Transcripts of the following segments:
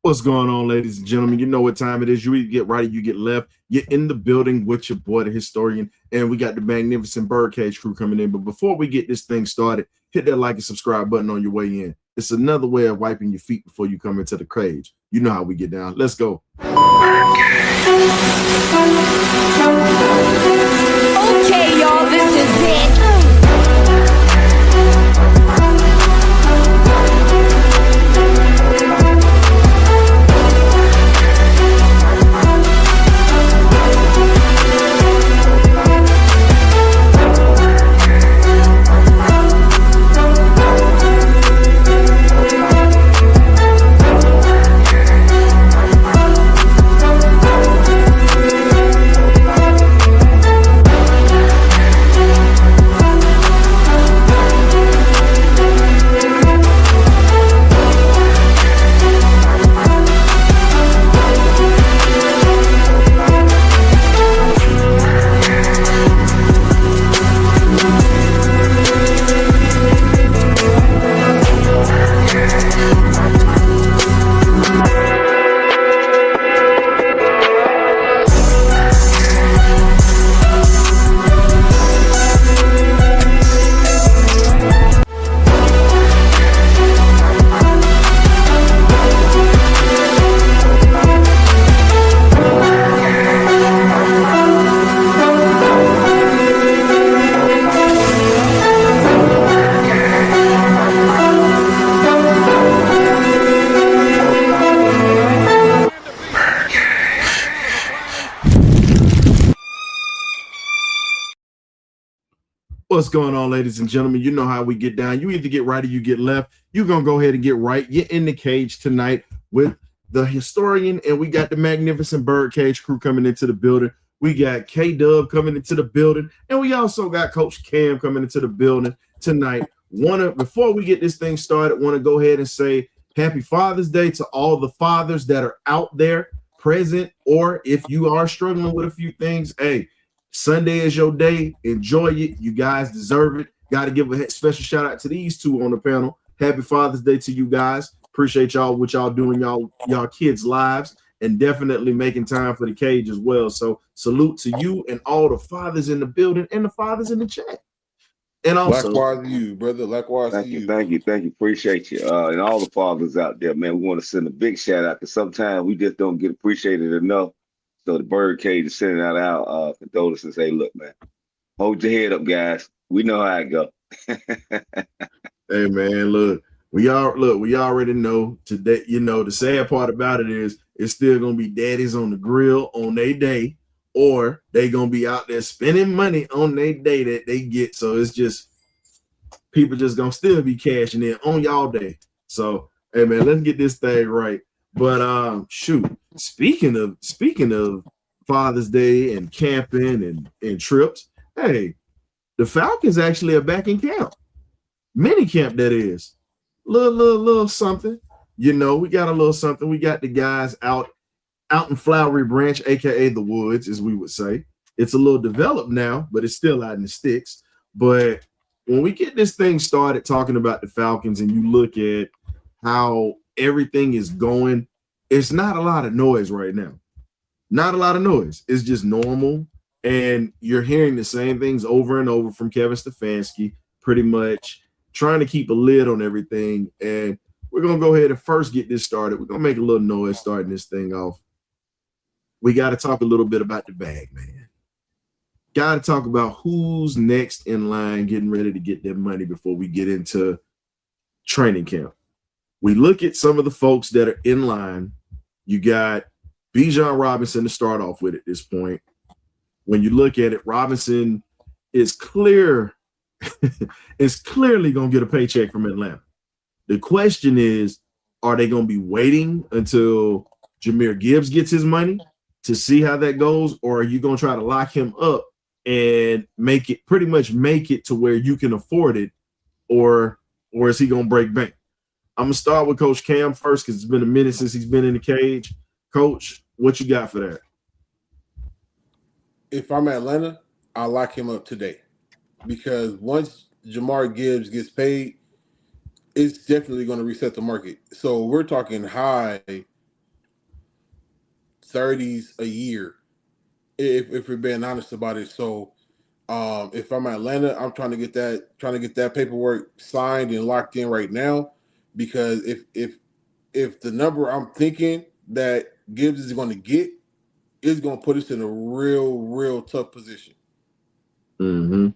What's going on, ladies and gentlemen? You know what time it is. You either get right or you get left. You're in the building with your boy, the historian, and we got the magnificent Birdcage crew coming in. But before we get this thing started, hit that like and subscribe button on your way in. It's another way of wiping your feet before you come into the cage. You know how we get down. Let's go. Okay, y'all, this is it. What's going on, ladies and gentlemen? You know how we get down. You either get right or you get left. You're going to go ahead and get right. You're in the cage tonight with the historian, and we got the magnificent Birdcage crew coming into the building. We got K-Dub coming into the building, and we also got Coach Cam coming into the building tonight. Before we get this thing started, want to go ahead and say Happy Father's Day to all the fathers that are out there present, or if you are struggling with a few things, hey, Sunday is your day. Enjoy it. You guys deserve it. Got to give a special shout out to these two on the panel. Happy Father's Day to you guys. Appreciate y'all, what y'all doing, y'all kids' lives, and definitely making time for the cage as well. So salute to you and all the fathers in the building and the fathers in the chat. And also, likewise to you, brother. Likewise to you. Thank you. Appreciate you. And all the fathers out there, man. We want to send a big shout out, because sometimes we just don't get appreciated enough. So the Birdcage is sending out our condolences and say, look, man, hold your head up, guys. We know how it go. Hey, man, look, we already know today. You know, the sad part about it is it's still gonna be daddies on the grill on their day, or they gonna be out there spending money on their day that they get. So it's just people just gonna still be cashing in on y'all day. So hey, man, let's get this thing right. But shoot, speaking of Father's Day and camping and trips, hey, the Falcons actually are back in camp. Minicamp, that is. Little something. You know, we got a little something. We got the guys out in Flowery Branch, aka the woods, as we would say. It's a little developed now, but it's still out in the sticks. But when we get this thing started talking about the Falcons, and you look at how everything is going, it's not a lot of noise right now. Not a lot of noise. It's just normal. And you're hearing the same things over and over from Kevin Stefanski, pretty much trying to keep a lid on everything. And we're going to go ahead and first get this started. We're going to make a little noise starting this thing off. We got to talk a little bit about the bag, man. Got to talk about who's next in line getting ready to get their money before we get into training camp. We look at some of the folks that are in line. You got Bijan Robinson to start off with at this point. When you look at it, Robinson is clearly going to get a paycheck from Atlanta. The question is, are they going to be waiting until Jahmyr Gibbs gets his money to see how that goes, or are you going to try to lock him up and make it to where you can afford it, or is he going to break bank? I'm going to start with Coach Cam first, because it's been a minute since he's been in the cage. Coach, what you got for that? If I'm Atlanta, I'll lock him up today, because once Jahmyr Gibbs gets paid, it's definitely going to reset the market. So we're talking high 30s a year. If we're being honest about it. So if I'm Atlanta, I'm trying to get that paperwork signed and locked in right now, because if the number I'm thinking that Gibbs is going to get is going to put us in a real tough position. Mm-hmm.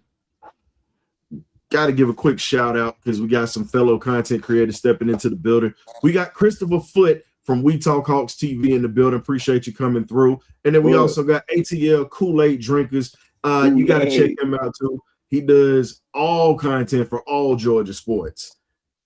Got to give a quick shout out because we got some fellow content creators stepping into the building. We got Christopher Foote from We Talk Hawks TV in the building. Appreciate you coming through. And then we also got ATL Kool-Aid Drinkers. You got to check him out too. He does all content for all Georgia sports.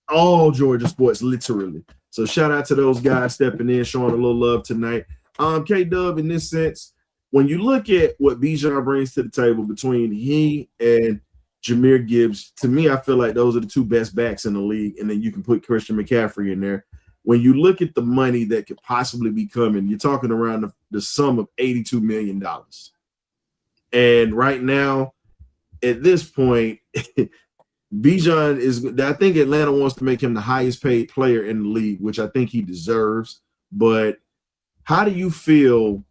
All Georgia sports, literally. So shout out to those guys stepping in, showing a little love tonight. K-Dub, in this sense, when you look at what Bijan brings to the table between he and Jahmyr Gibbs, to me, I feel like those are the two best backs in the league, and then you can put Christian McCaffrey in there. When you look at the money that could possibly be coming, you're talking around the sum of $82 million. And right now, at this point, Bijan is – I think Atlanta wants to make him the highest paid player in the league, which I think he deserves. But how do you feel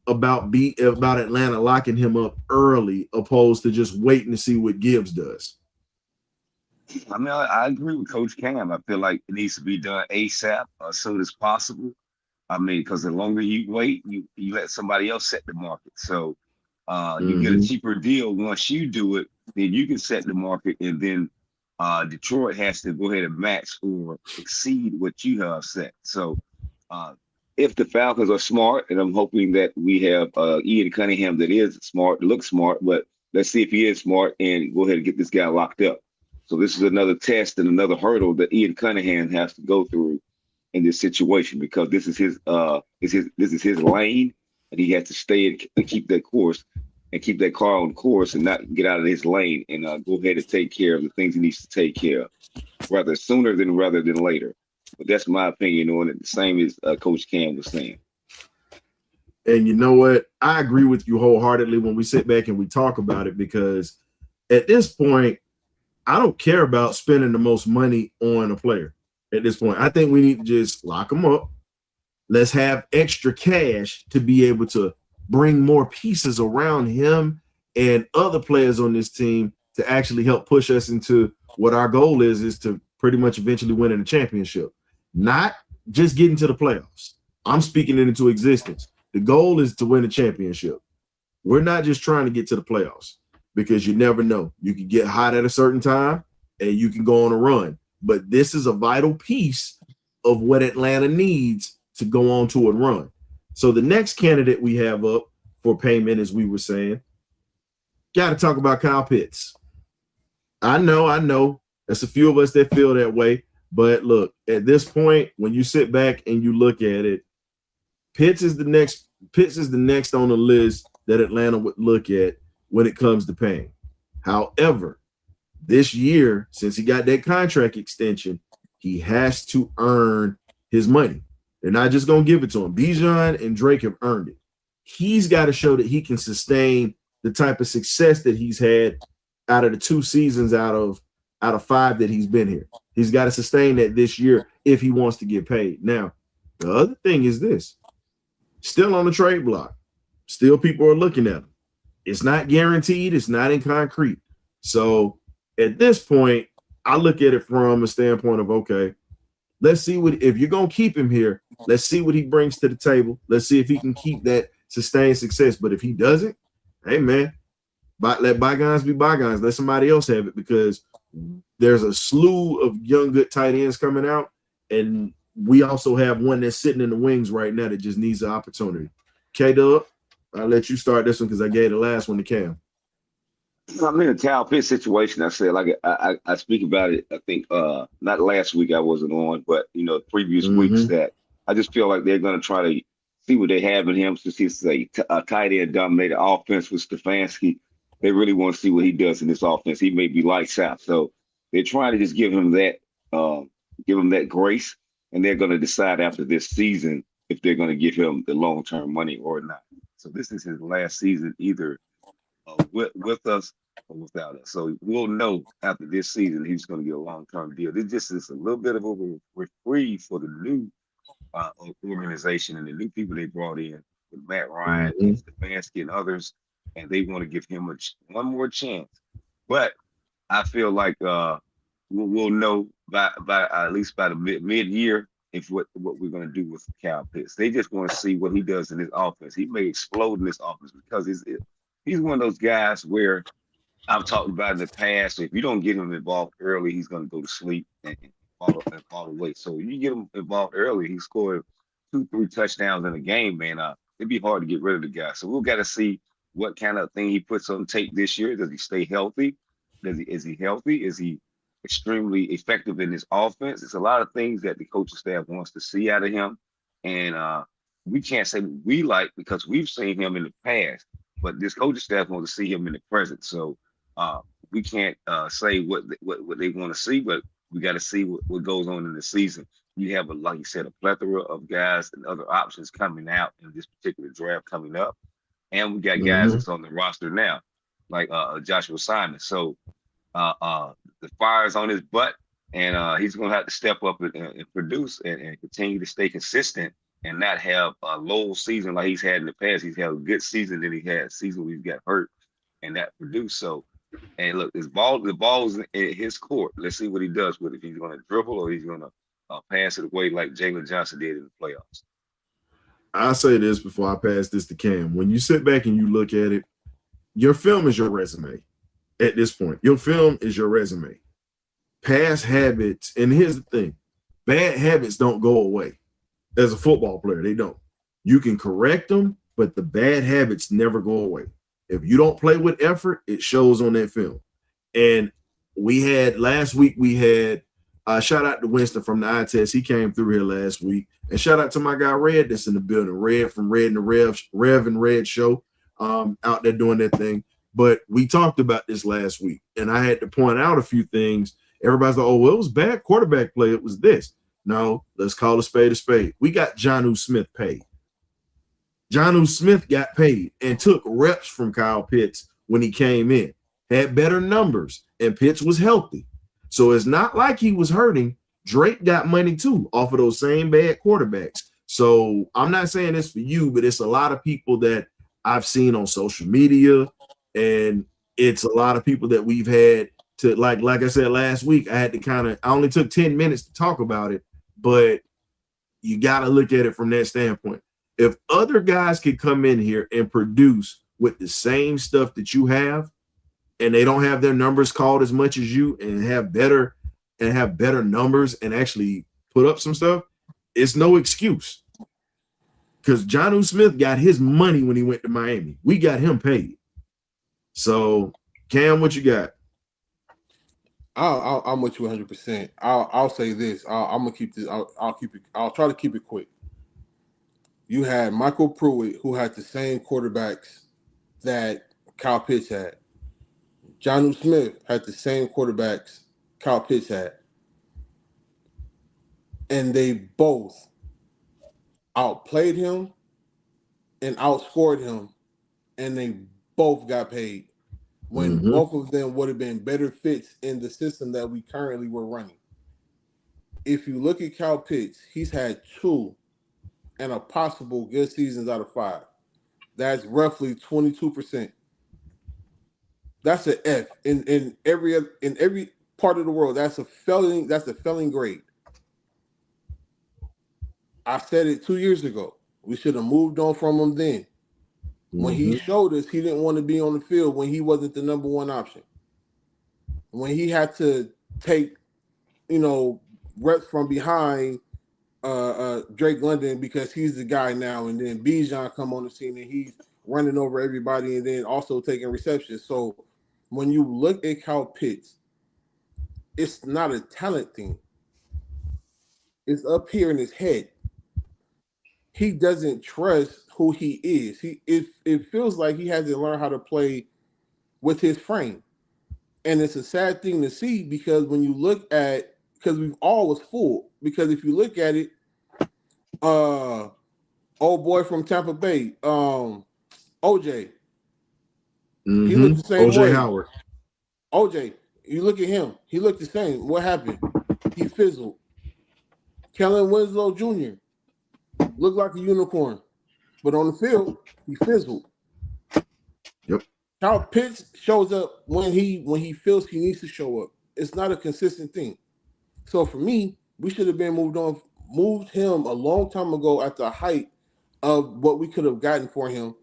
about Atlanta locking him up early opposed to just waiting to see what Gibbs does? I mean, I agree with Coach Cam. I feel like it needs to be done ASAP, as soon as possible. I mean, because the longer you wait, you let somebody else set the market. So you get a cheaper deal once you do it, then you can set the market, and then Detroit has to go ahead and match or exceed what you have set. So if the Falcons are smart, and I'm hoping that we have Ian Cunningham that is smart, looks smart, but let's see if he is smart and go ahead and get this guy locked up. So this is another test and another hurdle that Ian Cunningham has to go through in this situation, because this is his lane, and he has to stay and keep that course and keep that car on course and not get out of his lane, and go ahead and take care of the things he needs to take care of, rather than later. But that's my opinion on it. The same as Coach Cam was saying. And you know what? I agree with you wholeheartedly when we sit back and we talk about it, because at this point, I don't care about spending the most money on a player at this point. I think we need to just lock them up. Let's have extra cash to be able to bring more pieces around him and other players on this team to actually help push us into what our goal is to pretty much eventually winning a championship. Not just getting to the playoffs. I'm speaking it into existence. The goal is to win a championship. We're not just trying to get to the playoffs, because you never know. You can get hot at a certain time and you can go on a run. But this is a vital piece of what Atlanta needs to go on to a run. So the next candidate we have up for payment, as we were saying, got to talk about Kyle Pitts. I know. There's a few of us that feel that way. But look, at this point, when you sit back and you look at it, Pitts is the next on the list that Atlanta would look at when it comes to paying. However, this year, since he got that contract extension, he has to earn his money. They're not just going to give it to him. Bijan and Drake have earned it. He's got to show that he can sustain the type of success that he's had out of the 2 seasons out of 5 that he's been here. He's got to sustain that this year if he wants to get paid. Now, the other thing is this. Still on the trade block. Still people are looking at him. It's not guaranteed. It's not in concrete. So at this point, I look at it from a standpoint of, okay, let's see if you're going to keep him here, let's see what he brings to the table. Let's see if he can keep that sustained success. But if he doesn't, hey, man, let bygones be bygones. Let somebody else have it, because there's a slew of young, good tight ends coming out. And we also have one that's sitting in the wings right now that just needs the opportunity. K-Dub, I'll let you start this one because I gave the last one to Cam. I'm in a Kyle Pitts situation. I said, like I speak about it. I think not last week I wasn't on, but previous weeks, that I just feel like they're going to try to see what they have in him, since he's a tight end dominated offense with Stefanski. They really want to see what he does in this offense. He may be lights out, so they're trying to just give him that grace, and they're going to decide after this season if they're going to give him the long-term money or not. So this is his last season, either with us or without us. So we'll know after this season he's going to get a long-term deal. This just is a little bit of a reprieve for the new organization and the new people they brought in, with Matt Ryan Mm-hmm. and Stefanski and others, and they want to give him one more chance. But I feel like we'll know by at least by the mid year if what we're going to do with Cal Pitts. They just want to see what he does in his offense. He may explode in this offense because he's one of those guys where I've talked about in the past. If you don't get him involved early, he's going to go to sleep and fall away. So you get him involved early, he scored 2-3 touchdowns in a game, man. It'd be hard to get rid of the guy. So we've got to see what kind of thing he puts on tape this year. Does he stay healthy? Is he healthy? Is he extremely effective in his offense? It's a lot of things that the coaching staff wants to see out of him, and we can't say we like because we've seen him in the past, but this coaching staff wants to see him in the present. So we can't say what they want to see, but we got to see what goes on in the season. You have, like you said, a plethora of guys and other options coming out in this particular draft coming up, and we got guys that's on the roster now, like Joshua Simon. So the fire's on his butt, and he's going to have to step up and produce and continue to stay consistent and not have a low season like he's had in the past. He's had a good season, then he had a season where he got hurt and that produced. So, and look, the ball's in his court. Let's see what he does with it. If he's going to dribble or he's going to pass it away like Jalen Johnson did in the playoffs. I'll say this before I pass this to Cam. When you sit back and you look at it, your film is your resume at this point. Your film is your resume. Past habits, and here's the thing, bad habits don't go away. As a football player, they don't. You can correct them, but the bad habits never go away. If you don't play with effort, it shows on that film. And last week, shout out to Winston from the eye test. He came through here last week. And shout out to my guy Red that's in the building. Red from Red and the Rev and Red Show out there doing that thing. But we talked about this last week, and I had to point out a few things. Everybody's like, oh, well, it was bad quarterback play. It was this. No, let's call a spade a spade. We got Jonnu Smith paid. Jonnu Smith got paid and took reps from Kyle Pitts when he came in, had better numbers, and Pitts was healthy. So it's not like he was hurting. Drake got money too off of those same bad quarterbacks. So I'm not saying this for you, but it's a lot of people that I've seen on social media, and it's a lot of people that we've had to, like I said last week, I only took 10 minutes to talk about it, but you got to look at it from that standpoint. If other guys could come in here and produce with the same stuff that you have, and they don't have their numbers called as much as you and have better numbers and actually put up some stuff, it's no excuse. Because Jonnu Smith got his money when he went to Miami. We got him paid. So, Cam, what you got? I'm with you 100%. I'll say this. I'm gonna keep this. I'll try to keep it quick. You had Michael Pruitt, who had the same quarterbacks that Kyle Pitts had. Jonnu Smith had the same quarterbacks Kyle Pitts had. And they both outplayed him and outscored him, and they both got paid when both of them would have been better fits in the system that we currently were running. If you look at Kyle Pitts, he's had 2 and a possible good seasons out of 5. That's roughly 22%. That's an F in every part of the world. That's a failing grade. I said it 2 years ago. We should have moved on from him then. When he showed us he didn't want to be on the field when he wasn't the number one option. When he had to take, reps from behind Drake London because he's the guy now, and then Bijan come on the scene and he's running over everybody and then also taking receptions. So when you look at Kyle Pitts, it's not a talent thing. It's up here in his head. He doesn't trust who he is. It feels like he hasn't learned how to play with his frame. And it's a sad thing to see because when you look at, because we've always fooled, because if you look at it, old boy from Tampa Bay, OJ, he looked the same OJ way. Howard. OJ, you look at him, he looked the same. What happened? He fizzled. Kellen Winslow Jr. looked like a unicorn, but on the field, he fizzled. Yep. Kyle Pitts shows up when he feels he needs to show up. It's not a consistent thing. So for me, we should have been moved him a long time ago at the height of what we could have gotten for him.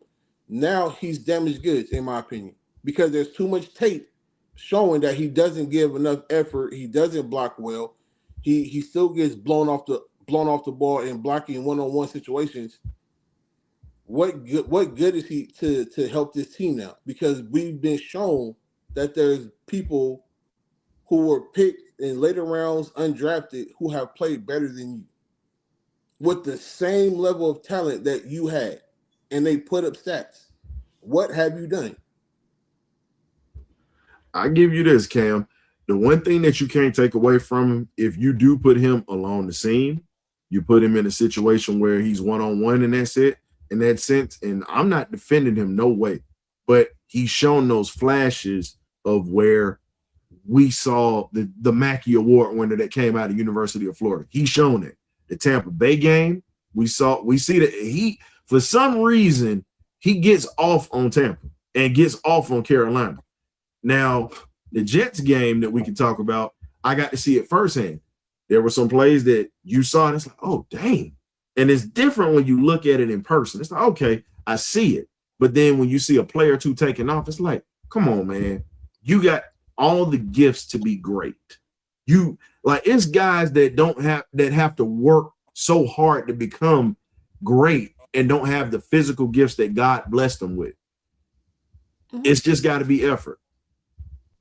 Now he's damaged goods, in my opinion, because there's too much tape showing that he doesn't give enough effort. He doesn't block well. He still gets blown off the ball in blocking one-on-one situations. What good is he to help this team now? Because we've been shown that there's people who were picked in later rounds, undrafted, who have played better than you with the same level of talent that you had, and they put up stats. What have you done? I give you this, Cam. The one thing that you can't take away from him, if you do put him along the seam, you put him in a situation where he's one-on-one and that's it, in that sense, and I'm not defending him, no way, but he's shown those flashes of where we saw the Mackey Award winner that came out of University of Florida. He's shown it. The Tampa Bay game, we see that he, for some reason, he gets off on Tampa and gets off on Carolina. Now, the Jets game that we can talk about, I got to see it firsthand. There were some plays that you saw, and it's like, oh, dang. And it's different when you look at it in person. It's like, okay, I see it. But then when you see a player or two taking off, it's like, come on, man. You got all the gifts to be great. You like it's guys that have to work so hard to become great and don't have the physical gifts that God blessed them with. It's just got to be effort.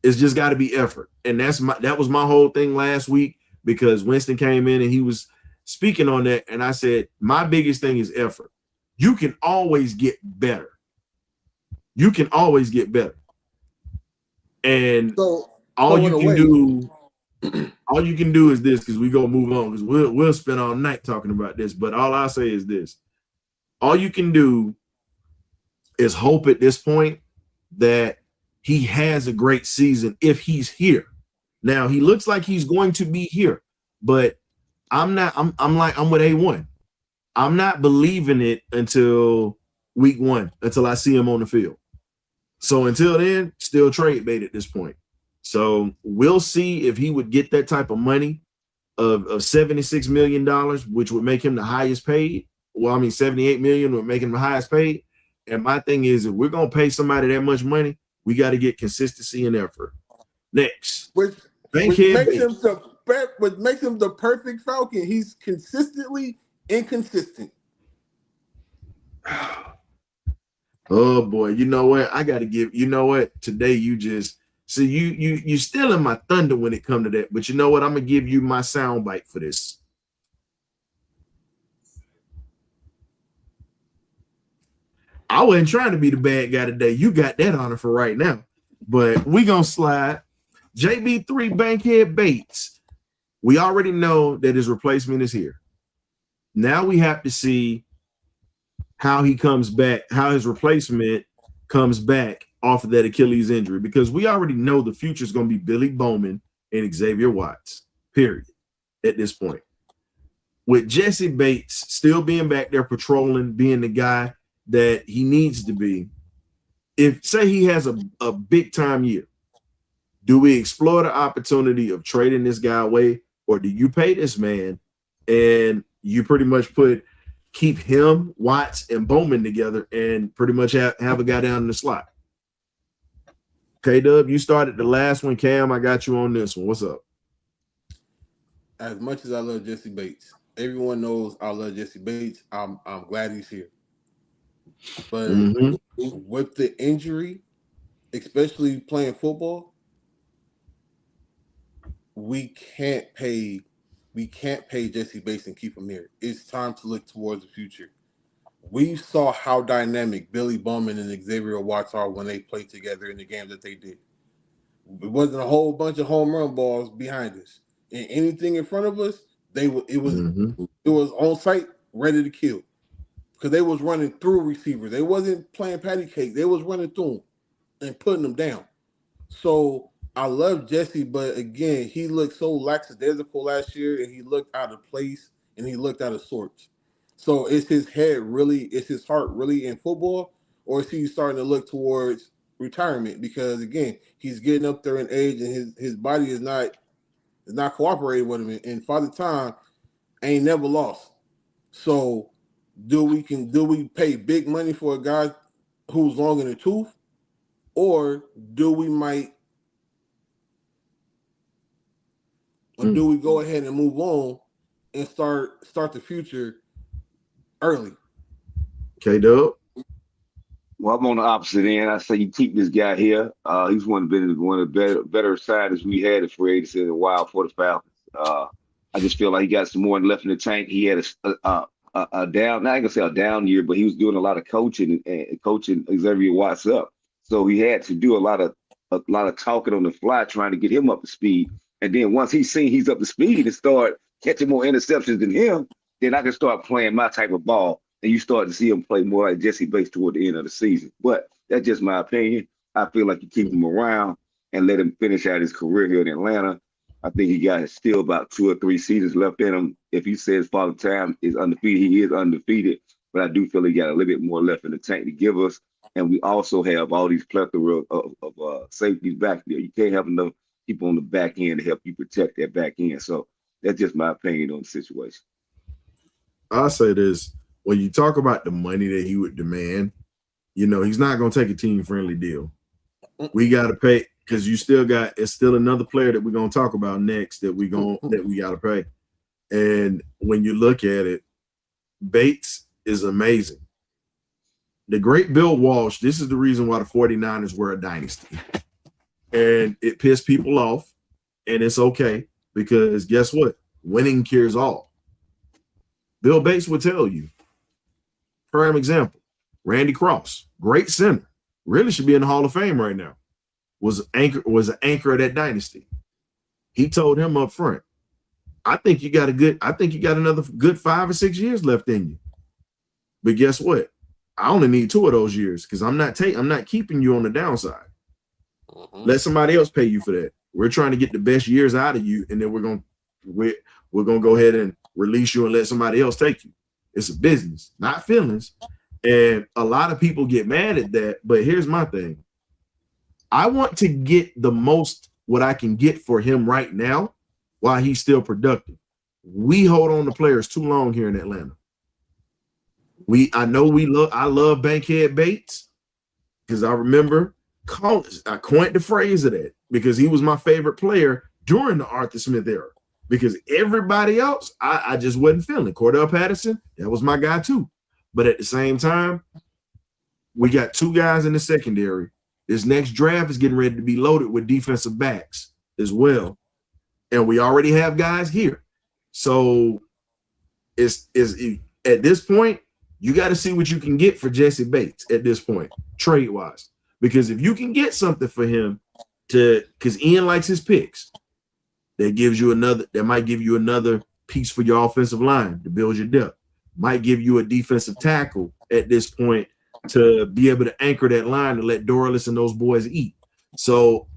It's just got to be effort. And that was my whole thing last week, because Winston came in and he was speaking on that. And I said, my biggest thing is effort. You can always get better. You can always get better. And all you can do is this, because we gonna move on, because we'll spend all night talking about this. But all I say is this: all you can do is hope at this point that he has a great season if he's here. Now he looks like he's going to be here, but I'm with A1. I'm not believing it until week 1, until I see him on the field. So until then, still trade bait at this point. So we'll see if he would get that type of money of $76 million, which would make him the highest paid. Well, I mean, $78 million would make him the highest paid. And my thing is, if we're going to pay somebody that much money, we got to get consistency and effort. Next. Which makes him the perfect Falcon. He's consistently inconsistent. Oh boy, you know what? I got to give. You know what? Today you just see you stealing my thunder when it comes to that. But you know what? I'm gonna give you my soundbite for this. I wasn't trying to be the bad guy today. You got that honor for right now. But we gonna slide. JB3 Bankhead Bates. We already know that his replacement is here. Now we have to see how he comes back, how his replacement comes back off of that Achilles injury, because we already know the future is going to be Billy Bowman and Xavier Watts, period, at this point. With Jesse Bates still being back there patrolling, being the guy that he needs to be, if, say, he has a big-time year, do we explore the opportunity of trading this guy away, or do you pay this man and you pretty much keep him, Watts, and Bowman together and pretty much have a guy down in the slot? K-Dub, you started the last one. Cam, I got you on this one. What's up? As much as I love Jesse Bates, everyone knows I love Jesse Bates. I'm glad he's here. But with the injury, especially playing football, we can't pay Jesse Bates and keep him here. It's time to look towards the future. We saw how dynamic Billy Bowman and Xavier Watts are when they played together in the games that they did. It wasn't a whole bunch of home run balls behind us, and anything in front of us, it was on site, ready to kill, because they was running through receivers. They wasn't playing patty cake. They was running through them and putting them down. So I love Jesse, but again, he looked so lackadaisical last year, and he looked out of place, and he looked out of sorts. So is his heart really in football, or is he starting to look towards retirement? Because again, he's getting up there in age, and his body is not cooperating with him. And Father Time ain't never lost. So do we pay big money for a guy who's long in the tooth, or do we go ahead and move on and start the future early? K-Dub? Well, I'm on the opposite end. I say you keep this guy here. He's one of the better signings we had at free agency in a while for the Falcons. I just feel like he got some more left in the tank. He had a down, not gonna say a down year, but he was doing a lot of coaching and coaching Xavier Watts up. So he had to do a lot of talking on the fly, trying to get him up to speed. And then once he's up to speed and start catching more interceptions than him, then I can start playing my type of ball. And you start to see him play more like Jesse Bates toward the end of the season. But that's just my opinion. I feel like you keep him around and let him finish out his career here in Atlanta. I think he got still about 2 or 3 seasons left in him. If he says Father Time is undefeated, he is undefeated. But I do feel he got a little bit more left in the tank to give us. And we also have all these plethora of safeties back there. You can't have enough people on the back end to help you protect that back end. So that's just my opinion on the situation. I'll say this. When you talk about the money that he would demand, he's not going to take a team-friendly deal. We got to pay because it's still another player that we're going to talk about next that we got to pay. And when you look at it, Bates is amazing. The great Bill Walsh, this is the reason why the 49ers were a dynasty. And it pissed people off, and it's okay because guess what? Winning cures all. Bill Bates would tell you. Prime example, Randy Cross, great center, really should be in the Hall of Fame right now. Was an anchor of that dynasty. He told him up front, I think you got another good 5 or 6 years left in you. But guess what? I only need 2 of those years because I'm not keeping you on the downside. Let somebody else pay you for that. We're trying to get the best years out of you, and then we're gonna go ahead and release you and let somebody else take you. It's a business, not feelings. And a lot of people get mad at that. But here's my thing. I want to get the most what I can get for him right now while he's still productive. We hold on to players too long here in Atlanta. I love Bankhead Bates because I remember I coined the phrase of that because he was my favorite player during the Arthur Smith era. Because everybody else, I just wasn't feeling. Cordell Patterson, that was my guy too. But at the same time, we got 2 guys in the secondary. This next draft is getting ready to be loaded with defensive backs as well. And we already have guys here. So it's at this point, you got to see what you can get for Jesse Bates at this point, trade-wise. Because if you can get something for him because Ian likes his picks. That might give you another piece for your offensive line to build your depth. Might give you a defensive tackle at this point to be able to anchor that line to let Dorless and those boys eat. So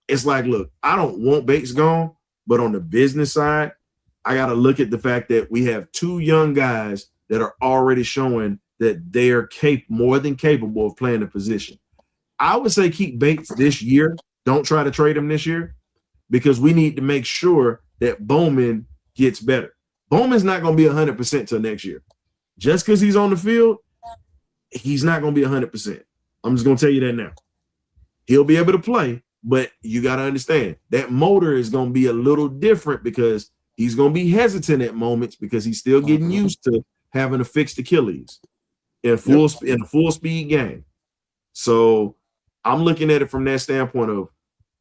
it's like, look, I don't want Bates gone, but on the business side, I got to look at the fact that we have 2 young guys that are already showing that they are more than capable of playing the position. I would say keep Bates this year. Don't try to trade him this year. Because we need to make sure that Bowman gets better. Bowman's not going to be 100% till next year. Just because he's on the field, he's not going to be 100%. I'm just going to tell you that now. He'll be able to play, but you got to understand that motor is going to be a little different because he's going to be hesitant at moments because he's still getting used to having a fixed Achilles in a full speed game. So I'm looking at it from that standpoint of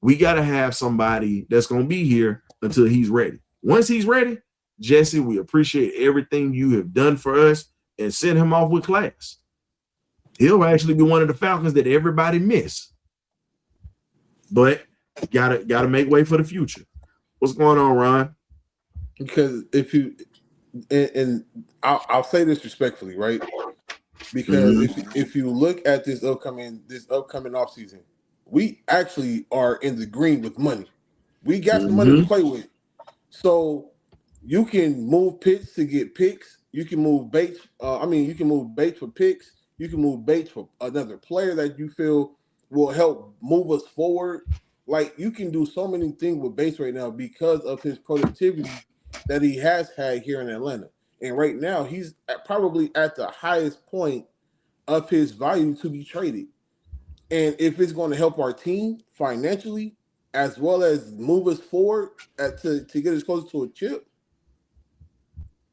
we got to have somebody that's going to be here until he's ready. Once he's ready, Jesse, we appreciate everything you have done for us and send him off with class. He'll actually be one of the Falcons that everybody miss. But gotta make way for the future. What's going on, Ron? Because if you and I'll say this respectfully, right? Because if you look at this upcoming offseason, we actually are in the green with money. We got some money to play with. So you can move picks to get picks You can move Bates. You can move Bates for picks. You can move Bates for another player that you feel will help move us forward. Like, you can do so many things with Bates right now because of his productivity that he has had here in Atlanta. And right now, he's probably at the highest point of his value to be traded. And if it's going to help our team financially, as well as move us forward to get us closer to a chip,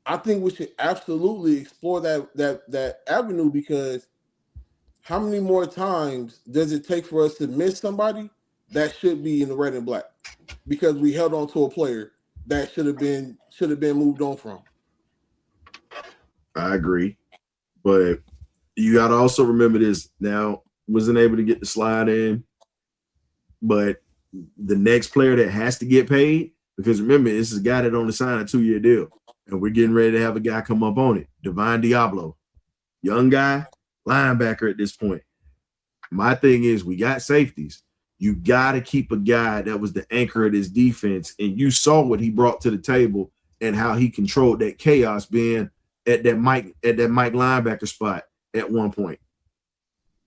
I think we should absolutely explore that avenue, because how many more times does it take for us to miss somebody that should be in the red and black because we held on to a player that should have been moved on from? I agree, but you got to also remember this. Now, wasn't able to get the slide in, but the next player that has to get paid, because remember, this is a guy that only signed a 2-year deal, and we're getting ready to have a guy come up on it. Divine Diablo, young guy, linebacker at this point. My thing is, we got safeties. You got to keep a guy that was the anchor of this defense, and you saw what he brought to the table and how he controlled that chaos being at that Mike linebacker spot at one point.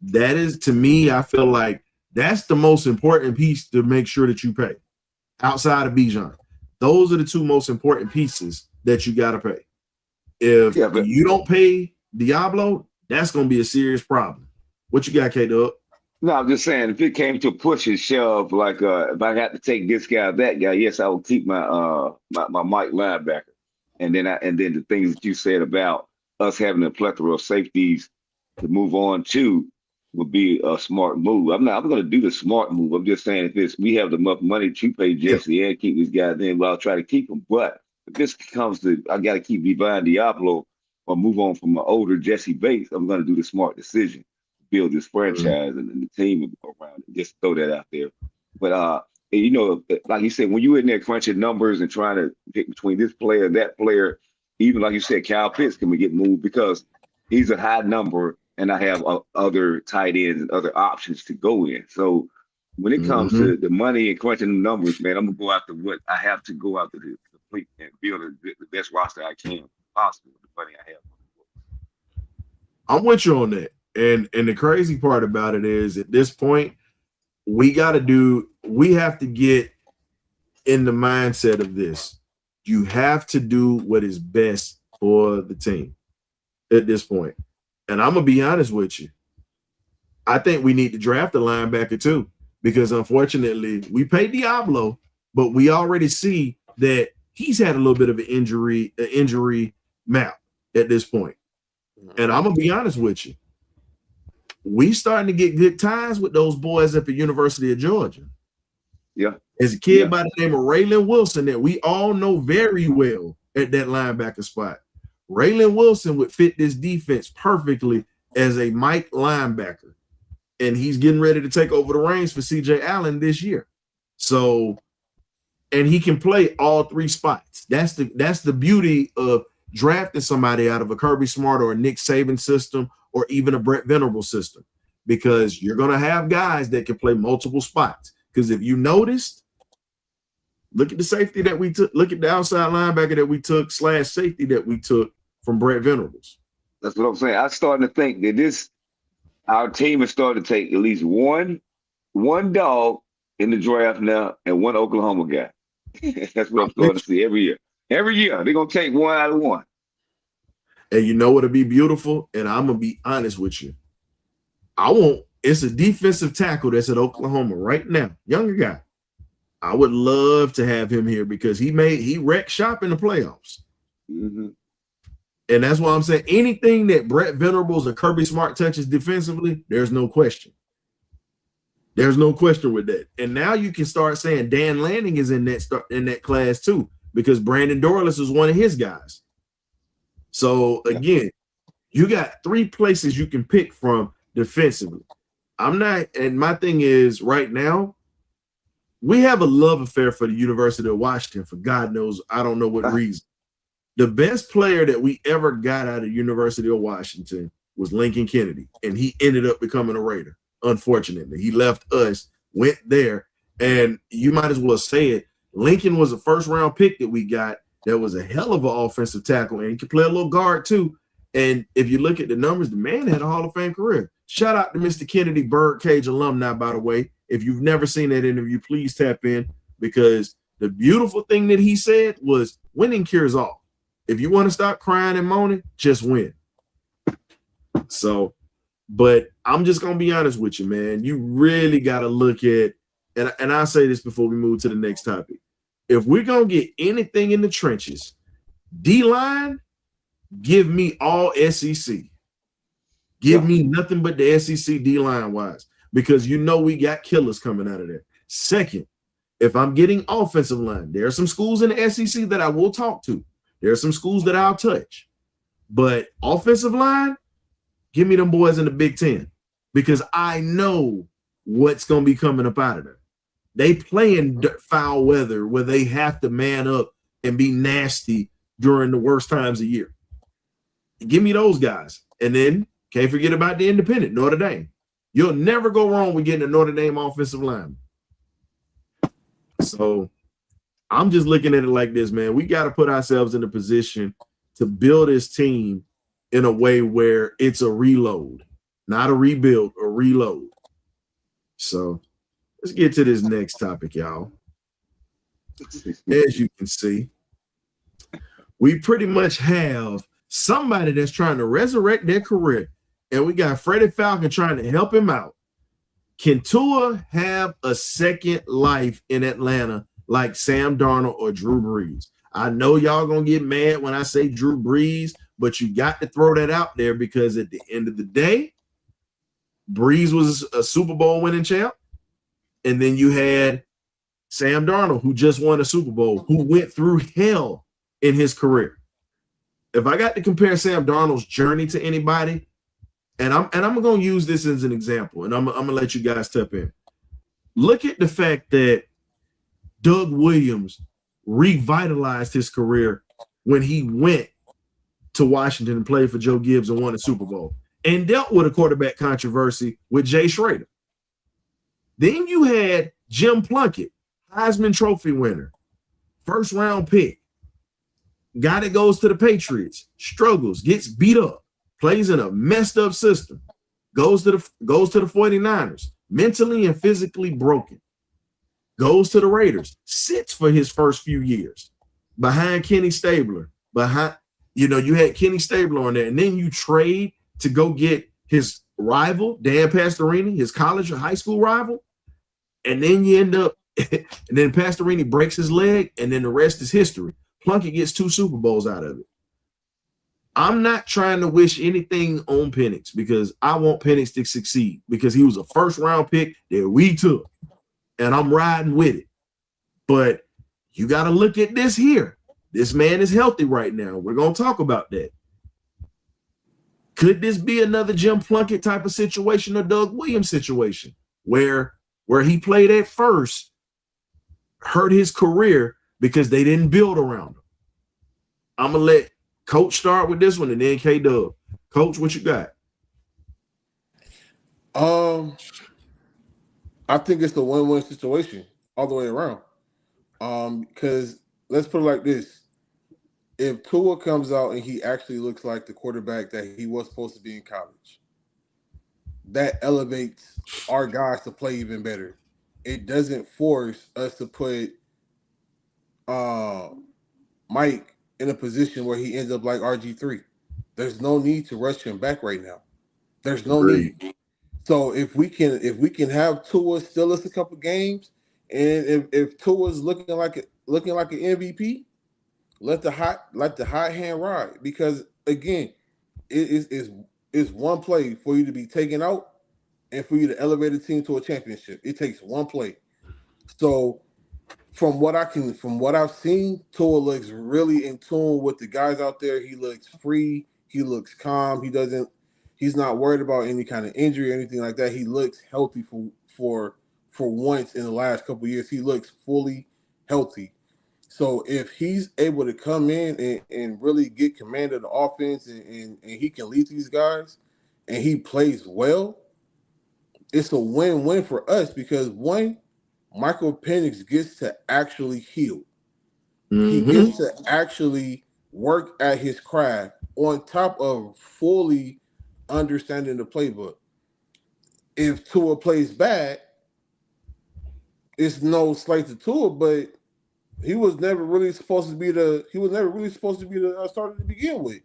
That is, to me, I feel like that's the most important piece to make sure that you pay outside of Bijan. Those are the two most important pieces that you got to pay. If you don't pay Diablo, that's going to be a serious problem. What you got, K-Dub? No, I'm just saying, if it came to push and shove, like if I had to take this guy or that guy, yes, I would keep my Mike linebacker. And then the things that you said about us having a plethora of safeties to move on to would be a smart move. I'm going to do the smart move. I'm just saying, if we have enough money to pay Jesse and keep these guys, then I'll try to keep them. But if this comes to, I got to keep Divine Diablo or move on from an older Jesse Bates, I'm going to do the smart decision, build this franchise and the team around it. Just throw that out there. But like you said, when you're in there crunching numbers and trying to pick between this player, that player, even like you said, Kyle Pitts can get moved because he's a high number, and I have other tight ends and other options to go in. So when it comes to the money and crunching the numbers, man, I'm gonna go after what I have to go after to complete and build the best roster I can possible with the money I have. I'm with you on that. And the crazy part about it is, at this point, we have to get in the mindset of this. You have to do what is best for the team at this point. And I'm going to be honest with you. I think we need to draft a linebacker too, because unfortunately we pay Diablo, but we already see that he's had a little bit of an injury map at this point. And I'm going to be honest with you. We starting to get good ties with those boys at the University of Georgia. Yeah. As a kid by the name of Raylan Wilson that we all know very well at that linebacker spot. Raylan Wilson would fit this defense perfectly as a Mike linebacker. And he's getting ready to take over the reins for CJ Allen this year. So, and he can play all three spots. That's the beauty of drafting somebody out of a Kirby Smart or a Nick Saban system, or even a Brett Venables system, because you're going to have guys that can play multiple spots. Because if you noticed, look at the safety that we took, look at the outside linebacker that we took / safety that we took from Brett Venables. That's what I'm saying. I'm starting to think that our team is starting to take at least one dog in the draft now and one Oklahoma guy. That's what I'm starting to see every year. Every year, they're going to take one out of one. And you know what'll be beautiful? And I'm going to be honest with you. It's a defensive tackle that's at Oklahoma right now. Younger guy. I would love to have him here because he wrecked shop in the playoffs. Mm-hmm. And that's why I'm saying anything that Brett Venables or Kirby Smart touches defensively, there's no question. There's no question with that. And now you can start saying Dan Lanning is in that class too, because Brandon Dorlus is one of his guys. So again, you got three places you can pick from defensively. And my thing is, right now, we have a love affair for the University of Washington for God knows, I don't know what reason. The best player that we ever got out of University of Washington was Lincoln Kennedy, and he ended up becoming a Raider. Unfortunately, he left us, went there, and you might as well say it. Lincoln was a first-round pick that we got that was a hell of an offensive tackle, and he could play a little guard too. And if you look at the numbers, the man had a Hall of Fame career. Shout out to Mr. Kennedy, BirdCage alumni, by the way. If you've never seen that interview, please tap in, because the beautiful thing that he said was winning cures all. If you want to stop crying and moaning, just win. So, but I'm just going to be honest with you, man. You really got to look at, and I'll say this before we move to the next topic. If we're going to get anything in the trenches, D-line, give me all SEC. Give me nothing but the SEC D-line wise, because you know we got killers coming out of there. Second, if I'm getting offensive line, there are some schools in the SEC that I will talk to. There are some schools that I'll touch. But offensive line, give me them boys in the Big Ten, because I know what's going to be coming up out of there. They play in foul weather where they have to man up and be nasty during the worst times of year. Give me those guys. And then can't forget about the independent, Notre Dame. You'll never go wrong with getting a Notre Dame offensive lineman. So I'm just looking at it like this, man. We got to put ourselves in a position to build this team in a way where it's a reload, not a rebuild, a reload. So let's get to this next topic, y'all. As you can see, we pretty much have somebody that's trying to resurrect their career, and we got Freddie Falcon trying to help him out. Can Tua have a second life in Atlanta like Sam Darnold or Drew Brees? I know y'all gonna get mad when I say Drew Brees, but you got to throw that out there, because at the end of the day, Brees was a Super Bowl winning champ, and then you had Sam Darnold, who just won a Super Bowl, who went through hell in his career. If I got to compare Sam Darnold's journey to anybody, and I'm going to use this as an example, and I'm going to let you guys tap in. Look at the fact that Doug Williams revitalized his career when he went to Washington and played for Joe Gibbs and won a Super Bowl, and dealt with a quarterback controversy with Jay Schrader. Then you had Jim Plunkett, Heisman Trophy winner, first round pick, guy that goes to the Patriots, struggles, gets beat up, plays in a messed up system, goes to the 49ers, mentally and physically broken, goes to the Raiders, sits for his first few years behind Kenny Stabler. You had Kenny Stabler on there, and then you trade to go get his rival, Dan Pastorini, his college or high school rival, and then you end up, and then Pastorini breaks his leg, and then the rest is history. Plunkett gets 2 Super Bowls out of it. I'm not trying to wish anything on Penix, because I want Penix to succeed, because he was a first-round pick that we took, and I'm riding with it. But you got to look at this here. This man is healthy right now. We're going to talk about that. Could this be another Jim Plunkett type of situation or Doug Williams situation where he played at first, hurt his career because they didn't build around him? I'm going to let Coach start with this one, and then K-Dub. Coach, what you got? I think it's the win-win situation all the way around. Because let's put it like this. If Tua comes out and he actually looks like the quarterback that he was supposed to be in college, that elevates our guys to play even better. It doesn't force us to put Mike in a position where he ends up like RG3. There's no need to rush him back right now. There's no need. So if we can have Tua still us a couple games, and if Tua's looking like an MVP, let the hot hand ride, because again, it is one play for you to be taken out and for you to elevate a team to a championship. It takes one play. So from what I've seen, Tua looks really in tune with the guys out there. He looks free. He looks calm. He's not worried about any kind of injury or anything like that. He looks healthy for once in the last couple of years. He looks fully healthy. So if he's able to come in and really get command of the offense and he can lead these guys and he plays well, it's a win-win for us, because one, Michael Penix gets to actually heal. he Mm-hmm. gets to actually work at his craft on top of fully understanding the playbook. If Tua plays bad, it's no slight to Tua, but he was never really supposed to be the starter to begin with.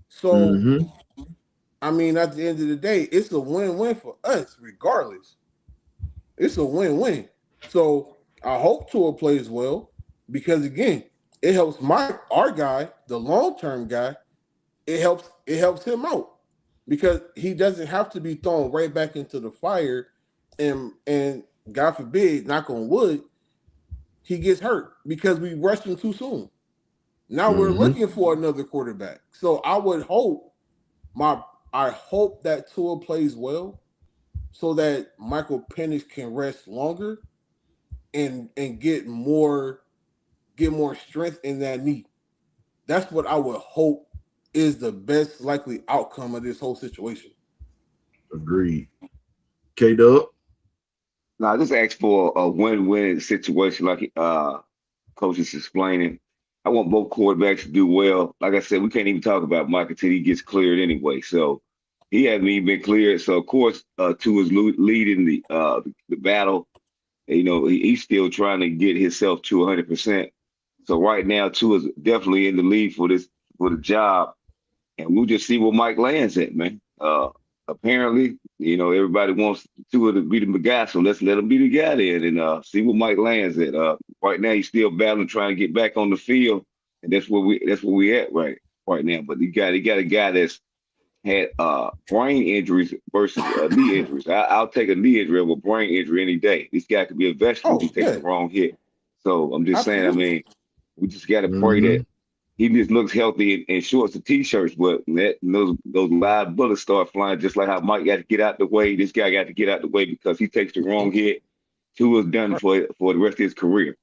So, Mm-hmm. I mean, at the end of the day, it's a win-win for us, regardless. It's a win-win. So I hope Tua plays well because again, it helps our guy, the long-term guy. It helps him out because he doesn't have to be thrown right back into the fire, and God forbid, knock on wood, he gets hurt because we rushed him too soon. Now we're looking for another quarterback. So I hope that Tua plays well so that Michael Penix can rest longer and get more strength in that knee. That's what I would hope is the best likely outcome of this whole situation. Agreed. K-Dub? Now, just ask for a win-win situation like Coach is explaining. I want both quarterbacks to do well. Like I said, we can't even talk about Mike until he gets cleared anyway. So he hasn't even been cleared. So, of course, Tua is leading the battle. You know, he's still trying to get himself to 100%. So right now, Tua is definitely in the lead for the job. And we'll just see where Mike lands at, man. Apparently, you know, everybody wants Tua to be the guy, so let's let him be the guy there and see what Mike lands at. Right now, he's still battling, trying to get back on the field, and that's where we at right now. But he got a guy that's had brain injuries versus knee injuries. I'll take a knee injury over a brain injury any day. This guy could be a vegetable if he takes the wrong hit. So I'm just saying, I mean, we just got to pray that he just looks healthy in shorts and t-shirts, but those live bullets start flying just like how Mike got to get out the way. This guy got to get out the way because he takes the wrong hit. Tua's done for the rest of his career,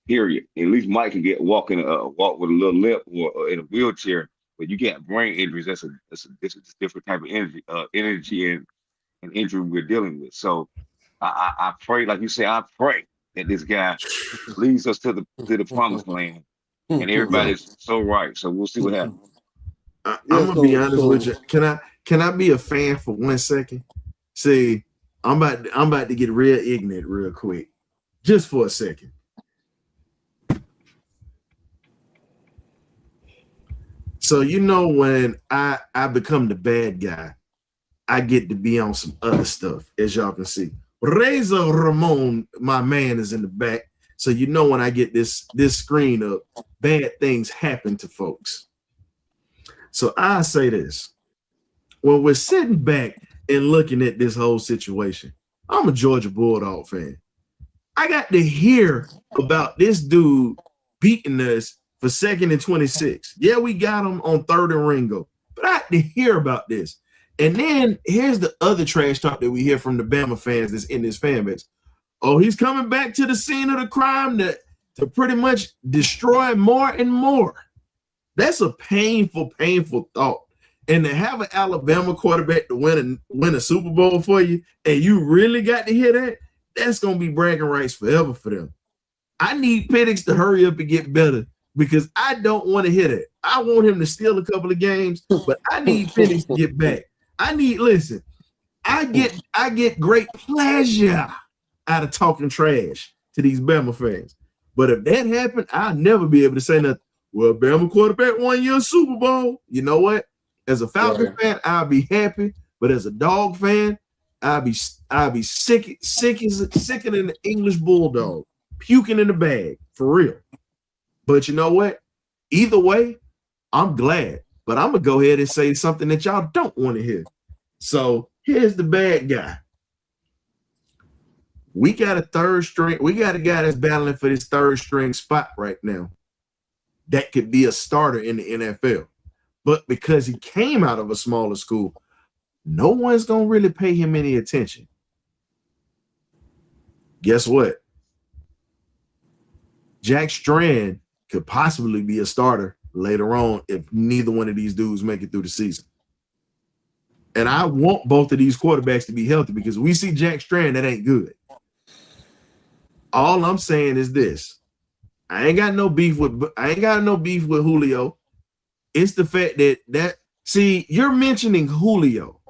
period. At least Mike can walk with a little limp or in a wheelchair. But you get brain injuries. That's a different type of energy and injury we're dealing with. So I pray, like you say, I pray that this guy leads us to the promised land. And everybody's so right. So we'll see what happens. I'm gonna be honest with you. Can I be a fan for 1 second? See, I'm about to get real ignorant real quick, just for a second. So you know when I become the bad guy, I get to be on some other stuff, as y'all can see. Razor Ramon, my man, is in the back. So you know when I get this screen up, bad things happen to folks. So I say this. When we're sitting back and looking at this whole situation, I'm a Georgia Bulldog fan. I got to hear about this dude beating us for 2nd and 26. Yeah, we got him on 3rd and Ringo. But I had to hear about this. And then here's the other trash talk that we hear from the Bama fans that's in this fan base. Oh, he's coming back to the scene of the crime to pretty much destroy more and more. That's a painful, painful thought. And to have an Alabama quarterback to win a Super Bowl for you, and you really got to hear that, that's going to be bragging rights forever for them. I need Penix to hurry up and get better because I don't want to hear that. I want him to steal a couple of games, but I need Penix to get back. I get great pleasure out of talking trash to these Bama fans. But if that happened, I'll never be able to say nothing. Well, Bama quarterback won your Super Bowl. You know what? As a Falcons fan, I'll be happy. But as a dog fan, I'll be sicker than the English bulldog, puking in the bag, for real. But you know what? Either way, I'm glad. But I'm going to go ahead and say something that y'all don't want to hear. So here's the bad guy. We got a third string. We got a guy that's battling for this third string spot right now. That could be a starter in the NFL. But because he came out of a smaller school, no one's going to really pay him any attention. Guess what? Jack Strand could possibly be a starter later on if neither one of these dudes make it through the season. And I want both of these quarterbacks to be healthy because we see Jack Strand, that ain't good. All I'm saying is this. I ain't got no beef with Julio. It's the fact that see, you're mentioning Julio.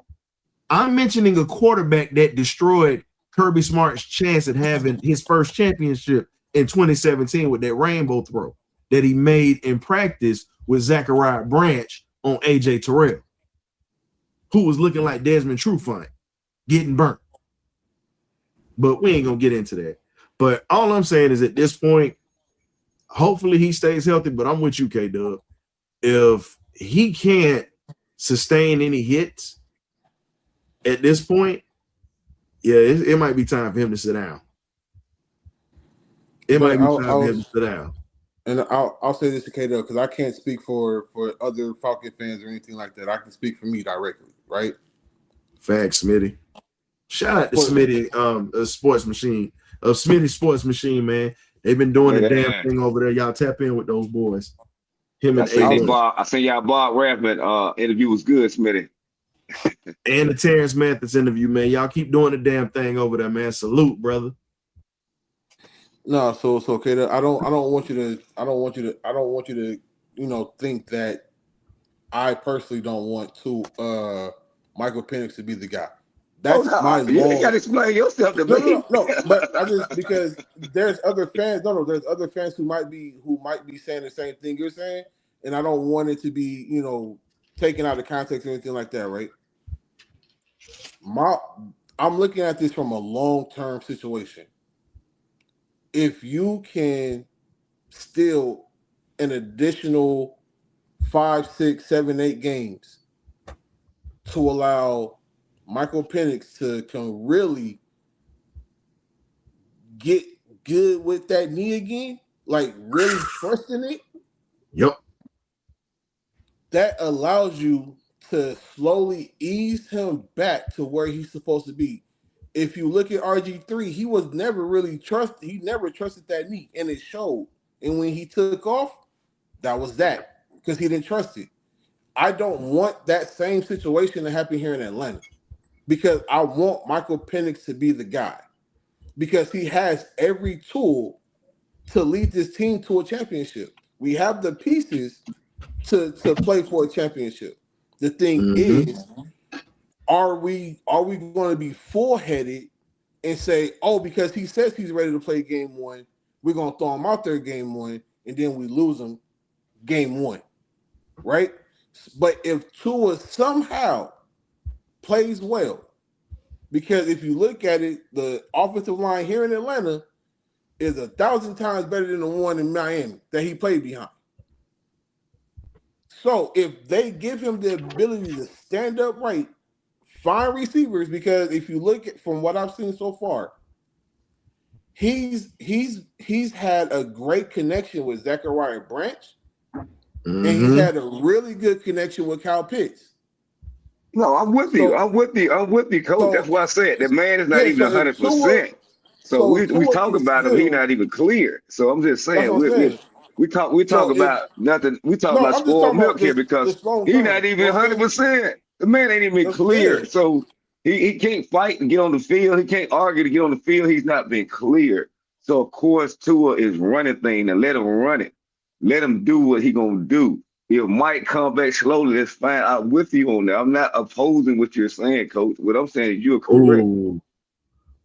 I'm mentioning a quarterback that destroyed Kirby Smart's chance at having his first championship in 2017 with that rainbow throw that he made in practice with Zachariah Branch on AJ Terrell, who was looking like Desmond Trufant, getting burnt. But we ain't gonna get into that. But all I'm saying is at this point, hopefully he stays healthy. But I'm with you, K-Dub. If he can't sustain any hits at this point, yeah, it might be time for him to sit down. It might be time for him to sit down. And I'll say this to K-Dub because I can't speak for other Falcon fans or anything like that. I can speak for me directly, right? Facts, Smitty. Shout out to Smitty, Sports Machine. Smitty Sports Machine, man. They've been doing the damn thing over there. Y'all tap in with those boys. Him and I seen y'all Bob Rathman interview was good, Smitty. And the Terrence Mathis interview, man. Y'all keep doing the damn thing over there, man. Salute, brother. No, so okay. I don't want you to, think that I personally don't want Michael Penix to be the guy. That's you gotta explain yourself to me. No, but I just because there's other fans. There's other fans who might be saying the same thing you're saying, and I don't want it to be, taken out of context or anything like that, right? I'm looking at this from a long-term situation. If you can steal an additional 5, 6, 7, 8 games to allow Michael Penix to can really get good with that knee again, like really trusting it. Yep. That allows you to slowly ease him back to where he's supposed to be. If you look at RG3, he was never really trusted. He never trusted that knee, and it showed. And when he took off, that was that because he didn't trust it. I don't want that same situation to happen here in Atlanta because I want Michael Penix to be the guy because he has every tool to lead this team to a championship. We have the pieces to play for a championship. The thing is, are we going to be full-headed and say, oh, because he says he's ready to play game one, we're going to throw him out there game one, and then we lose him game one, right? But if Tua somehow plays well, because if you look at it, the offensive line here in Atlanta is 1,000 times better than the one in Miami that he played behind. So if they give him the ability to stand up right, find receivers, because if you look at from what I've seen so far, he's had a great connection with Zachariah Branch, and he's had a really good connection with Kyle Pitts. No, I'm with you. I'm with you, Coach. So, that's why I said that man is not even 100%. So we talk about him, he's not even clear. So I'm just saying we talk about nothing. We talk about spoiled milk here because he's not even 100%. The man ain't even clear. So he can't fight and get on the field. He can't argue to get on the field. He's not been clear. So of course Tua is running thing and let him run it. Let him do what he gonna do. It might come back slowly. That's fine. I'm with you on that. I'm not opposing what you're saying, Coach. What I'm saying is you're correct.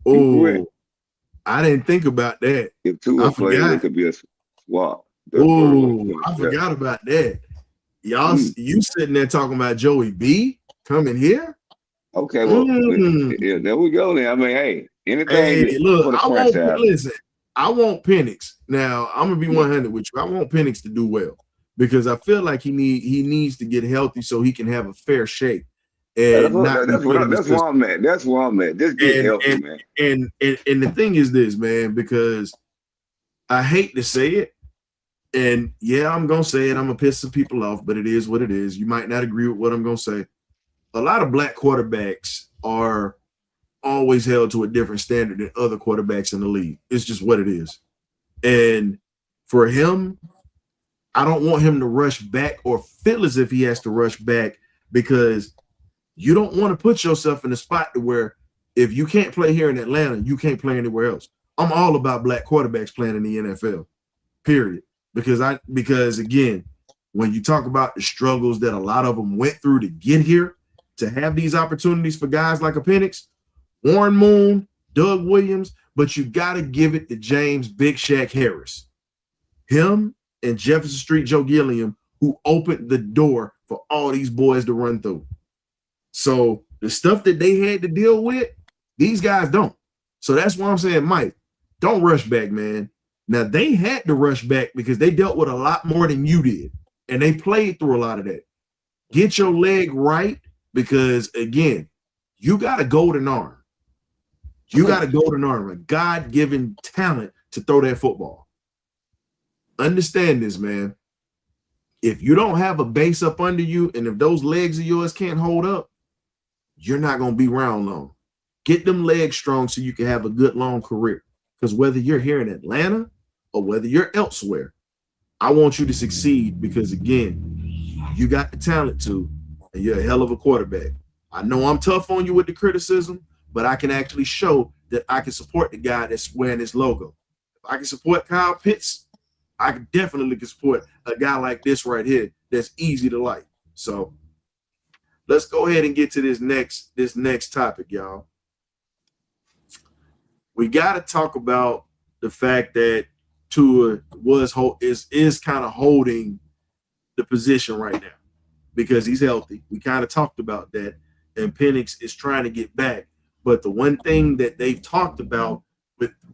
Oh, I didn't think about that. If Tua plays, it could be a swap. I forgot about that. Y'all, you sitting there talking about Joey B coming here? Okay, well, yeah, there we go. Then I mean, hey, anything. Hey, look, I want Penix. Now I'm gonna be 100 with you. I want Penix to do well because I feel like he needs to get healthy so he can have a fair shake. And that's where I'm at. That's where I'm at. Just get healthy, man. And the thing is this, man, because I hate to say it. And yeah, I'm going to say it. I'm going to piss some people off, but it is what it is. You might not agree with what I'm going to say. A lot of black quarterbacks are always held to a different standard than other quarterbacks in the league. It's just what it is. And for him, I don't want him to rush back or feel as if he has to rush back because you don't want to put yourself in a spot to where if you can't play here in Atlanta, you can't play anywhere else. I'm all about black quarterbacks playing in the NFL. period. Because again, when you talk about the struggles that a lot of them went through to get here, to have these opportunities for guys like a Penix, Warren Moon, Doug Williams, but you got to give it to James Big Shaq Harris. Him and Jefferson Street Joe Gilliam, who opened the door for all these boys to run through. So the stuff that they had to deal with, these guys don't. So that's why I'm saying, Mike, don't rush back, man. Now, they had to rush back because they dealt with a lot more than you did, and they played through a lot of that. Get your leg right because, again, you got a golden arm. You got a golden arm, a God-given talent to throw that football. Understand this, man. If you don't have a base up under you and if those legs of yours can't hold up, you're not going to be around long. Get them legs strong so you can have a good long career. Because whether you're here in Atlanta or whether you're elsewhere, I want you to succeed because, again, you got the talent to, and you're a hell of a quarterback. I know I'm tough on you with the criticism, but I can actually show that I can support the guy that's wearing this logo. If I can support Kyle Pitts, I can definitely support a guy like this right here that's easy to like. So let's go ahead and get to this next topic, y'all. We got to talk about the fact that Tua is kind of holding the position right now because he's healthy. We kind of talked about that, and Penix is trying to get back. But the one thing that they've talked about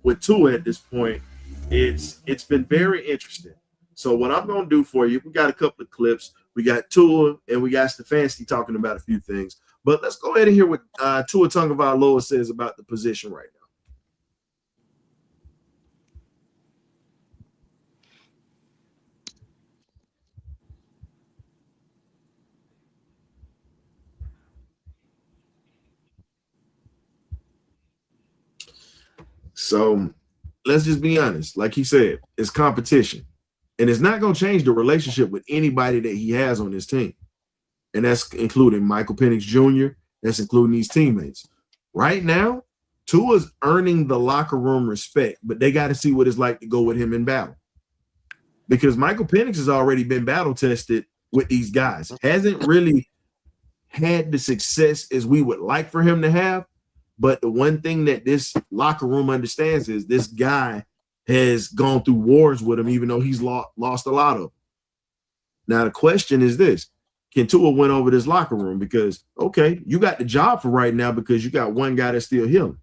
with Tua at this point, it's been very interesting. So what I'm going to do for you, we got a couple of clips. We got Tua and we got Stefanski talking about a few things. But let's go ahead and hear what Tua Tagovailoa says about the position right now. So let's just be honest. Like he said, it's competition. And it's not going to change the relationship with anybody that he has on his team. And that's including Michael Penix Jr., that's including these teammates. Right now, Tua's earning the locker room respect, but they got to see what it's like to go with him in battle. Because Michael Penix has already been battle tested with these guys. Hasn't really had the success as we would like for him to have. But the one thing that this locker room understands is this guy has gone through wars with him, even though he's lost a lot of them. Now, the question is this. Can Tua win over this locker room? Because, okay, you got the job for right now because you got one guy that's still healing.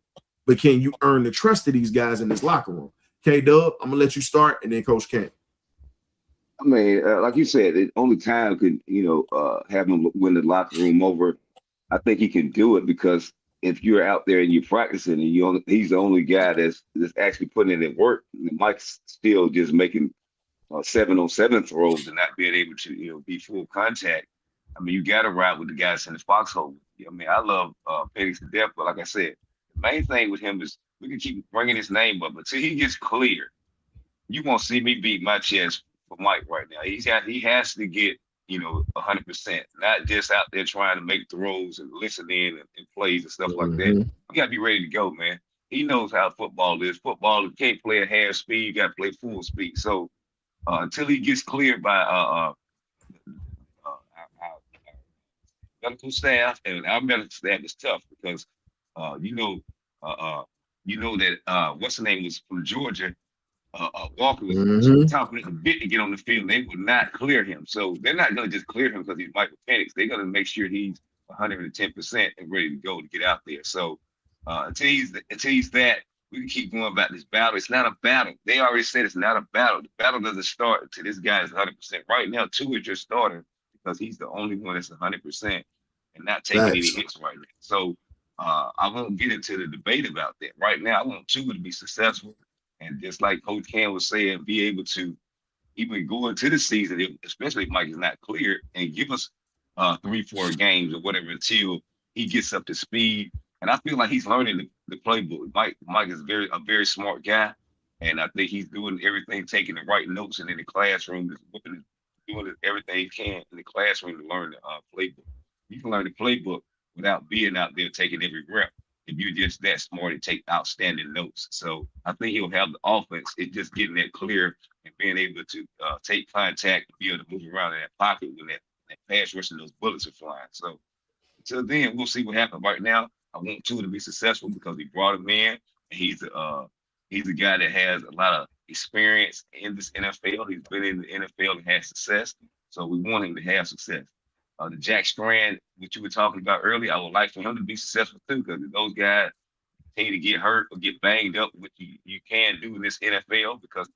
But can you earn the trust of these guys in this locker room? K-Dub, I'm going to let you start, and then Coach Kent. I mean, like you said, the only time could, have him win the locker room over. I think he can do it because if you're out there and you're practicing and he's the only guy that's actually putting in work, Mike's still just making 7-on-7 throws and not being able to, be full contact. I mean, you got to ride with the guys in the foxhole. I mean, I love Penix to death, but like I said, the main thing with him is we can keep bringing his name up until he gets clear. You won't see me beat my chest for Mike right now. He has to get 100%, not just out there trying to make throws and listen in and plays and stuff like that. You got to be ready to go, man. He knows how football is. Football, you can't play at half speed. You got to play full speed. So until he gets cleared by our medical staff, and our medical staff is tough because that what's the name was from Georgia. Walker was topping at the bit to get on the field. They would not clear him. So they're not going to just clear him because he's Michael Penix. They're going to make sure he's 110% and ready to go to get out there. So until he's that, we can keep going about this battle. It's not a battle. They already said it's not a battle. The battle doesn't start until this guy is 100%. Right now, Tua is just starting because he's the only one that's 100% and not taking any hits right now. So I won't get into the debate about that. Right now, I want Tua to be successful. And just like Coach Cam was saying, be able to even go into the season, especially if Mike is not cleared, and give us 3-4 games or whatever until he gets up to speed. And I feel like he's learning the playbook. Mike is a very smart guy, and I think he's doing everything, taking the right notes, and in the classroom, doing everything he can in the classroom to learn the playbook. You can learn the playbook without being out there taking every rep. If you're just that smart and take outstanding notes. So I think he'll have the offense. It's just getting that clear and being able to take contact, be able to move around in that pocket when that pass rush and those bullets are flying. So until then, we'll see what happens. Right now, I want Tua to be successful because we brought him in, and he's a guy that has a lot of experience in this NFL. He's been in the NFL and had success, so we want him to have success. The Jack Strand, which you were talking about earlier, I would like for him to be successful too, because those guys continue to get hurt or get banged up, which you can do in this NFL because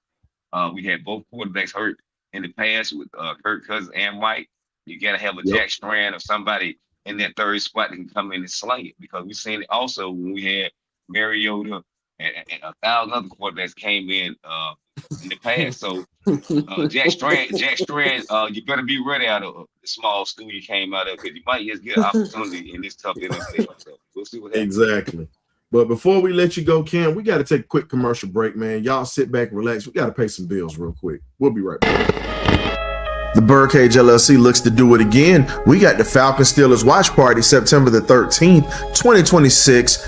we had both quarterbacks hurt in the past with Kirk Cousins and Mike. You got to have a Jack Strand or somebody in that third spot that can come in and sling it, because we've seen it also when we had Mariota and 1,000 other quarterbacks came in the past. So Jack Strand, you better be ready out of the small school you came out of, because you might just get an opportunity in this tough NFL. So we'll see what happens. Exactly. But before we let you go, Cam, we got to take a quick commercial break, man. Y'all sit back and relax. We got to pay some bills real quick. We'll be right back. The BirdCage LLC looks to do it again. We got the Falcons-Steelers watch party September the 13th, 2026.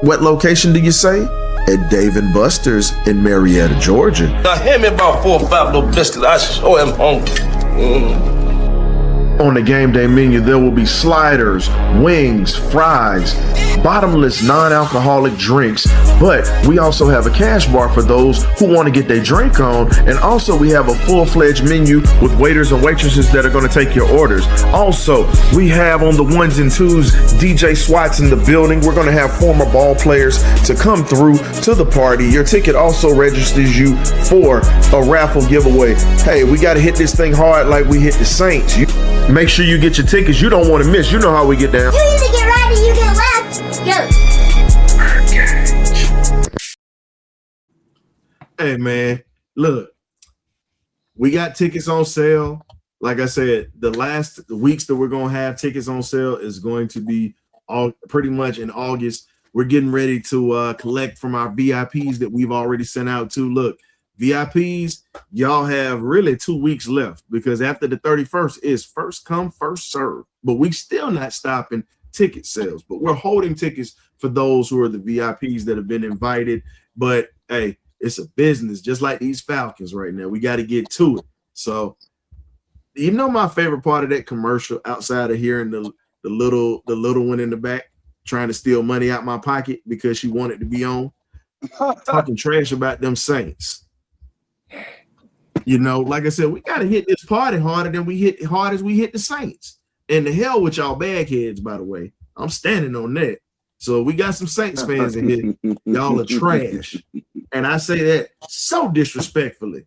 What location do you say? At Dave & Buster's in Marietta, Georgia. Now hand me about 4 or 5 little biscuits. I sure am hungry. On the game day menu, there will be sliders, wings, fries, bottomless non-alcoholic drinks, but we also have a cash bar for those who want to get their drink on, and also we have a full-fledged menu with waiters and waitresses that are going to take your orders. Also, we have on the ones and twos DJ Swats in the building. We're going to have former ball players to come through to the party. Your ticket also registers you for a raffle giveaway. Hey, we got to hit this thing hard like we hit the Saints. Make sure you get your tickets. You don't want to miss. You know how we get down. You either get right or you get left. Go. Hey, man, look, we got tickets on sale. Like I said, the last weeks that we're going to have tickets on sale is going to be all pretty much in August. We're getting ready to collect from our VIPs that we've already sent out to. Look, VIPs, y'all have really 2 weeks left, because after the 31st is first come, first serve. But we still not stopping ticket sales, but we're holding tickets for those who are the VIPs that have been invited. But hey, it's a business, just like these Falcons right now. We got to get to it. So, you know, my favorite part of that commercial, outside of hearing the little one in the back trying to steal money out my pocket because she wanted to be on, talking trash about them Saints. You know, like I said, we got to hit this party harder than we hit the Saints. And the hell with y'all bagheads, by the way. I'm standing on that. So we got some Saints fans in here. Y'all are trash. And I say that so disrespectfully.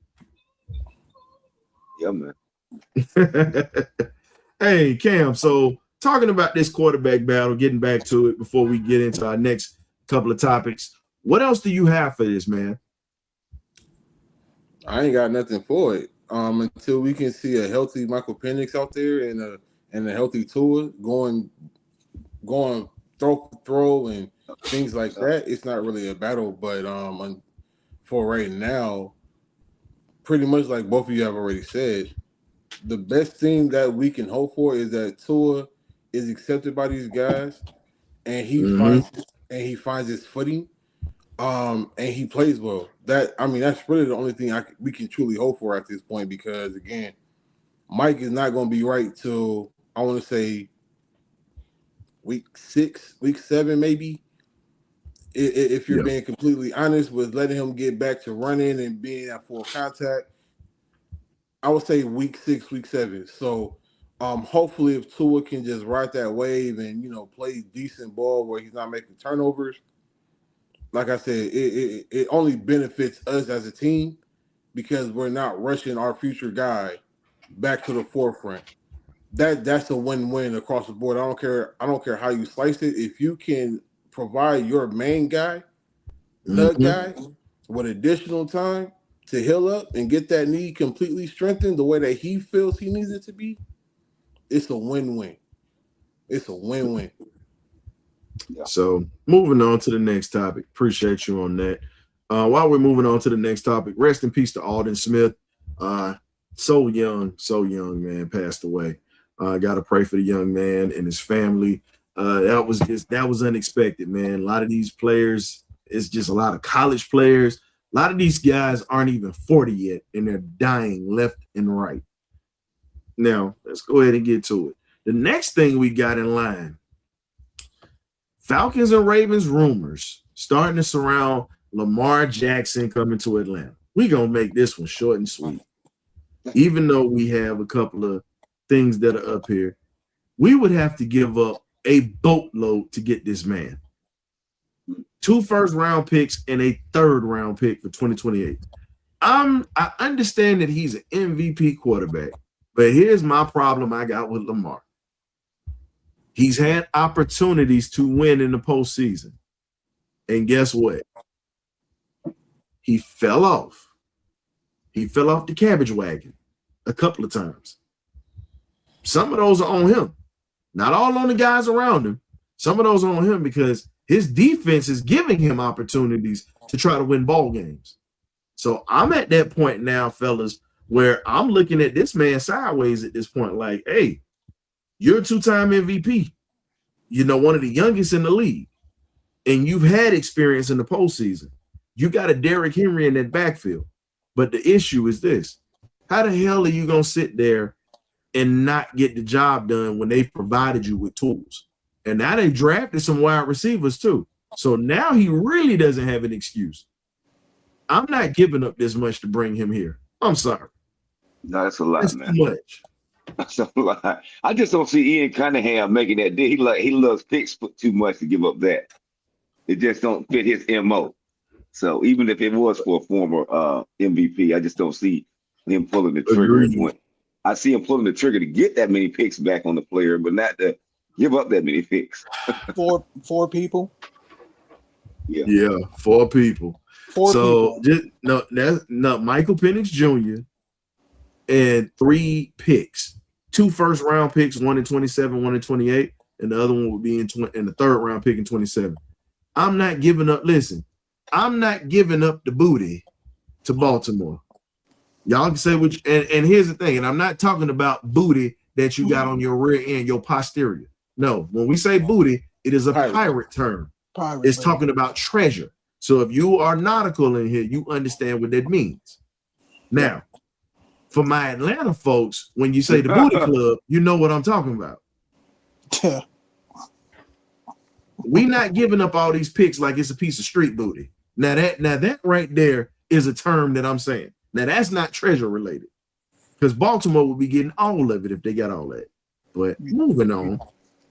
Yeah, man. Hey, Cam, so talking about this quarterback battle, getting back to it before we get into our next couple of topics, what else do you have for this, man? I ain't got nothing for it. Until we can see a healthy Michael Penix out there and a healthy Tua going throw and things like that, it's not really a battle. But for right now, pretty much like both of you have already said, the best thing that we can hope for is that Tua is accepted by these guys, and he finds his footing. And he plays well. That's really the only thing we can truly hope for at this point, because again, Mike is not going to be right till, I want to say, week 6, week 7, maybe. If you're being completely honest with letting him get back to running and being at full contact, I would say week 6, week 7. So hopefully if Tua can just ride that wave and, play decent ball where he's not making turnovers, like I said, it only benefits us as a team, because we're not rushing our future guy back to the forefront. That's a win-win across the board. I don't care how you slice it. If you can provide your main guy, the guy, with additional time to heal up and get that knee completely strengthened the way that he feels he needs it to be, it's a win-win. It's a win-win. So moving on to the next topic. Appreciate you on that. While we're moving on to the next topic, rest in peace to Alden Smith. So young, man, passed away. Got to pray for the young man and his family. That was unexpected, man. A lot of these players, it's just a lot of college players, A lot of these guys aren't even 40 yet, and they're dying left and right. Now, let's go ahead and get to it. The next thing we got in line, Falcons and Ravens rumors starting to surround Lamar Jackson coming to Atlanta. We're going to make this one short and sweet. Even though we have a couple of things that are up here, we would have to give up a boatload to get this man. 2 first-round picks and a 3rd-round pick for 2028. I understand that he's an MVP quarterback, but here's my problem I got with Lamar. He's had opportunities to win in the postseason. And guess what? He fell off. He fell off the cabbage wagon a couple of times. Some of those are on him. Not all on the guys around him. Some of those are on him because his defense is giving him opportunities to try to win ball games. So I'm at that point now, fellas, where I'm looking at this man sideways at this point like, hey, you're a 2-time MVP. You know, one of the youngest in the league. And you've had experience in the postseason. You got a Derrick Henry in that backfield. But the issue is this. How the hell are you going to sit there and not get the job done when they've provided you with tools? And now they drafted some wide receivers too. So now he really doesn't have an excuse. I'm not giving up this much to bring him here. I'm sorry. No, that's a lot, That's man. too much. That's a lot. I just don't see Ian Cunningham making that deal. He loves picks too much to give up that. It just don't fit his MO. So even if it was for a former MVP, I just don't see him pulling the trigger. I see him pulling the trigger to get that many picks back on the player, but not to give up that many picks. Four people. Yeah, 4 people. Four people. That's Michael Penix Jr. and 3 picks, 2 first-round picks, 1 in 27, 1 in 28, and the other one would be in the 3rd-round pick in 27. I'm not giving up. Listen, I'm not giving up the booty to Baltimore. Y'all can say which, and here's the thing, and I'm not talking about booty that you got on your rear end, your posterior. No, when we say booty, it is a pirate term. It's talking about treasure. So if you are nautical in here, you understand what that means. Now, for my Atlanta folks, when you say the booty club, you know what I'm talking about. We not giving up all these picks like it's a piece of street booty. Now that right there is a term that I'm saying. Now that's not treasure related, because Baltimore will be getting all of it if they got all that. But moving on.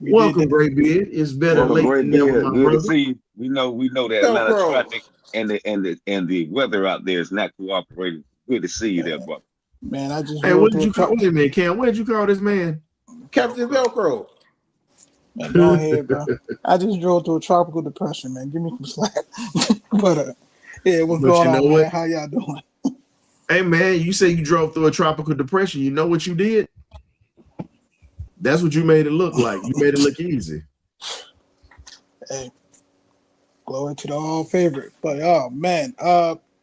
Welcome, Graybeard. It's better late than never, my Good brother. to see you. We know that Atlanta traffic and the weather out there is not cooperating. Good to see you there, brother. Man, I just Hey, what did you call? Wait a minute, Cam. What did you call this man? Captain Velcro. Man, go ahead, bro. I just drove through a tropical depression, man. Give me some slack. But yeah, what's going on, man? How y'all doing? Hey, man, you say you drove through a tropical depression. You know what you did? That's what you made it look like. You made it look easy. Hey, glory to the all favorite. But oh man,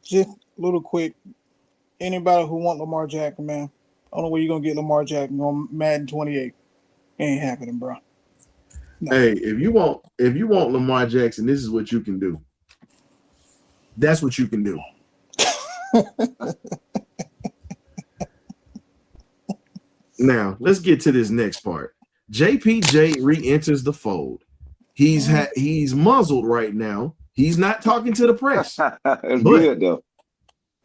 just a little quick. Anybody who want Lamar Jackson, man, only way you're gonna get Lamar Jackson on Madden 28. Ain't happening, bro. No. Hey, if you want Lamar Jackson, this is what you can do. That's what you can do. Now, let's get to this next part. JPJ re-enters the fold. He's muzzled right now. He's not talking to the press. That's good, though.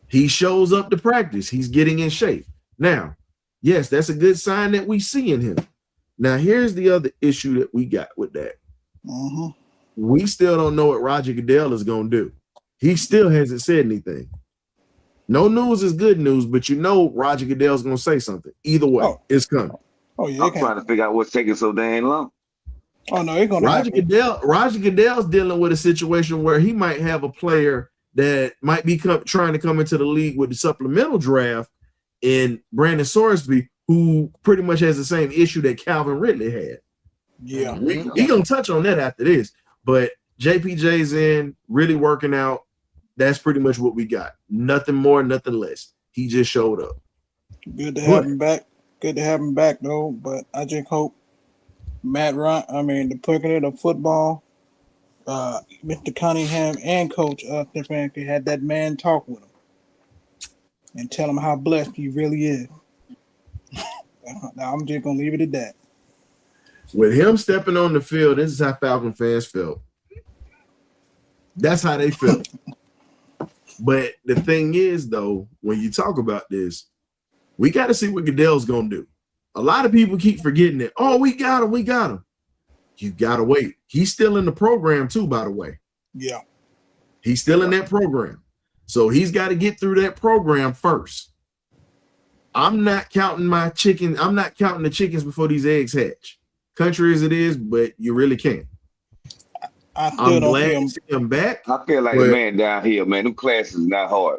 He shows up to practice. He's getting in shape. Now, yes, that's a good sign that we see in him. Now, here's the other issue that we got with that. Mm-hmm. We still don't know what Roger Goodell is going to do. He still hasn't said anything. No news is good news, but you know Roger Goodell's going to say something. Either way, it's coming. Oh, yeah. I'm trying to figure out what's taking so dang long. Oh, no, it's going to happen. Roger Goodell's dealing with a situation where he might have a player that might be trying to come into the league with the supplemental draft in Brandon Sorsby, who pretty much has the same issue that Calvin Ridley had. Yeah. We're going to touch on that after this. But JPJ's in, really working out. That's pretty much what we got. Nothing more, nothing less. He just showed up. Good to have him back. Good to have him back, though. But I just hope the picking of the football, Mr. Cunningham and Coach Stefanski had that man talk with him and tell him how blessed he really is. Now, I'm just gonna leave it at that. With him stepping on the field, this is how Falcon fans felt. That's how they felt. But the thing is, though, when you talk about this, we got to see what Goodell's going to do. A lot of people keep forgetting it. Oh, we got him. You got to wait. He's still in the program, too, by the way. Yeah. He's still in that program. So he's got to get through that program first. I'm not counting my chicken. I'm not counting the chickens before these eggs hatch. Country as it is, but you really can't. I'm glad to see him back. I feel like the man down here, man. Them classes not hard.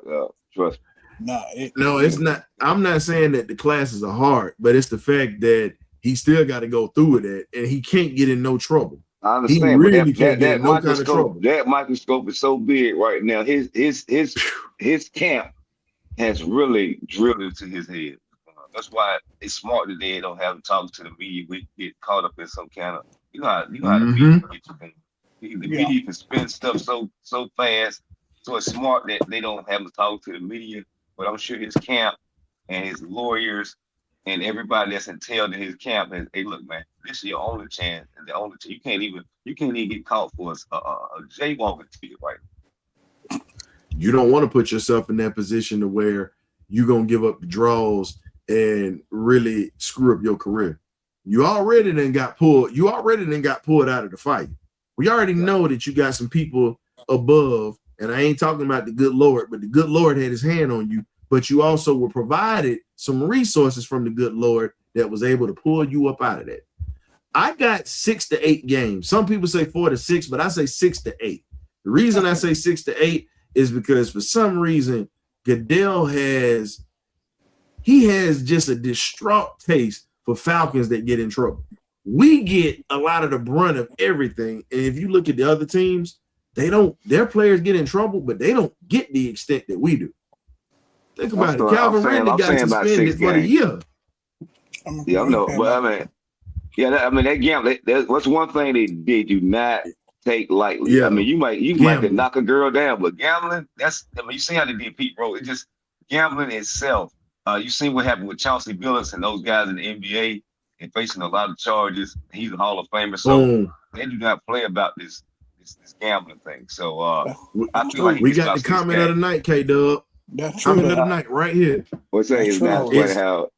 Trust me. No, it's not. I'm not saying that the classes are hard, but it's the fact that he still got to go through with it, and he can't get in no trouble. I understand. He really can't get in no kind of trouble. That microscope is so big right now. His camp has really drilled into his head. That's why it's smart that they don't have him talk to the media. We get caught up in some kind of you know how the media get you. The media can spin stuff so fast, so it's smart that they don't have to talk to the media. But I'm sure his camp and his lawyers and everybody that's entailed in his camp is, hey, look, man, this is your only chance, and the only chance. You can't even get caught for a jaywalking ticket, right? You don't want to put yourself in that position to where you're gonna give up the draws and really screw up your career. You already then got pulled. You already then got pulled out of the fight. We already know that you got some people above, and I ain't talking about the good Lord, but the good Lord had his hand on you, but you also were provided some resources from the good Lord that was able to pull you up out of that. I got 6 to 8 games. Some people say 4 to 6, but I say 6 to 8. The reason I say 6 to 8 is because for some reason, Goodell has just a distraught taste for Falcons that get in trouble. We get a lot of the brunt of everything. And if you look at the other teams, their players get in trouble, but they don't get the extent that we do. Think about it. Calvin Ridley got suspended for the year. Yeah, I know. But that gamble, what's one thing they do not take lightly. Yeah. I mean, you might knock a girl down, but gambling, you see how they did Pete Rose. It's just gambling itself. You seen what happened with Chauncey Billups and those guys in the NBA. And facing a lot of charges. He's a Hall of Famer, so they do not play about this gambling thing. So I feel like we got the comment of the night, K-Dub. That's comment of the night right here. What's that? Is not funny how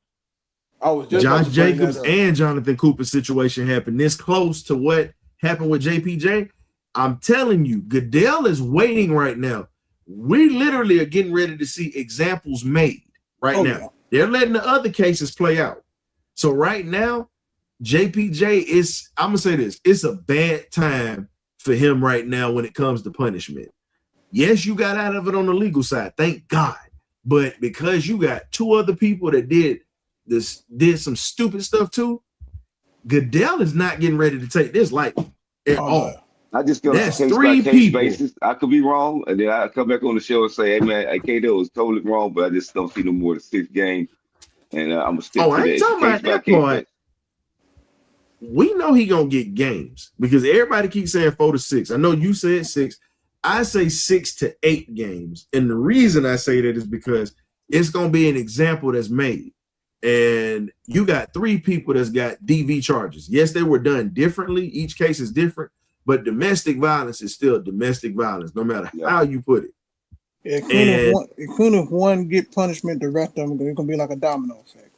Josh Jacobs and Jonathan Cooper's situation happened this close to what happened with JPJ. I'm telling you, Goodell is waiting right now. We literally are getting ready to see examples made right now. They're letting the other cases play out. So right now, JPJ is, I'm going to say this, it's a bad time for him right now when it comes to punishment. Yes, you got out of it on the legal side, thank God. But because you got 2 other people that did some stupid stuff too, Goodell is not getting ready to take this lightly at all. I just feel like case basis. I could be wrong, and then I come back on the show and say, hey man, KD was totally wrong, but I just don't see no more than 6 games. And I'm gonna stick to I ain't talking about that part. We know he gonna get games because everybody keeps saying 4 to 6. I know you said 6. I say 6 to 8 games, and the reason I say that is because it's gonna be an example that's made. And you got 3 people that's got DV charges. Yes, they were done differently. Each case is different, but domestic violence is still domestic violence, no matter how you put it. If one get punishment, the rest of them it's gonna be like a domino effect.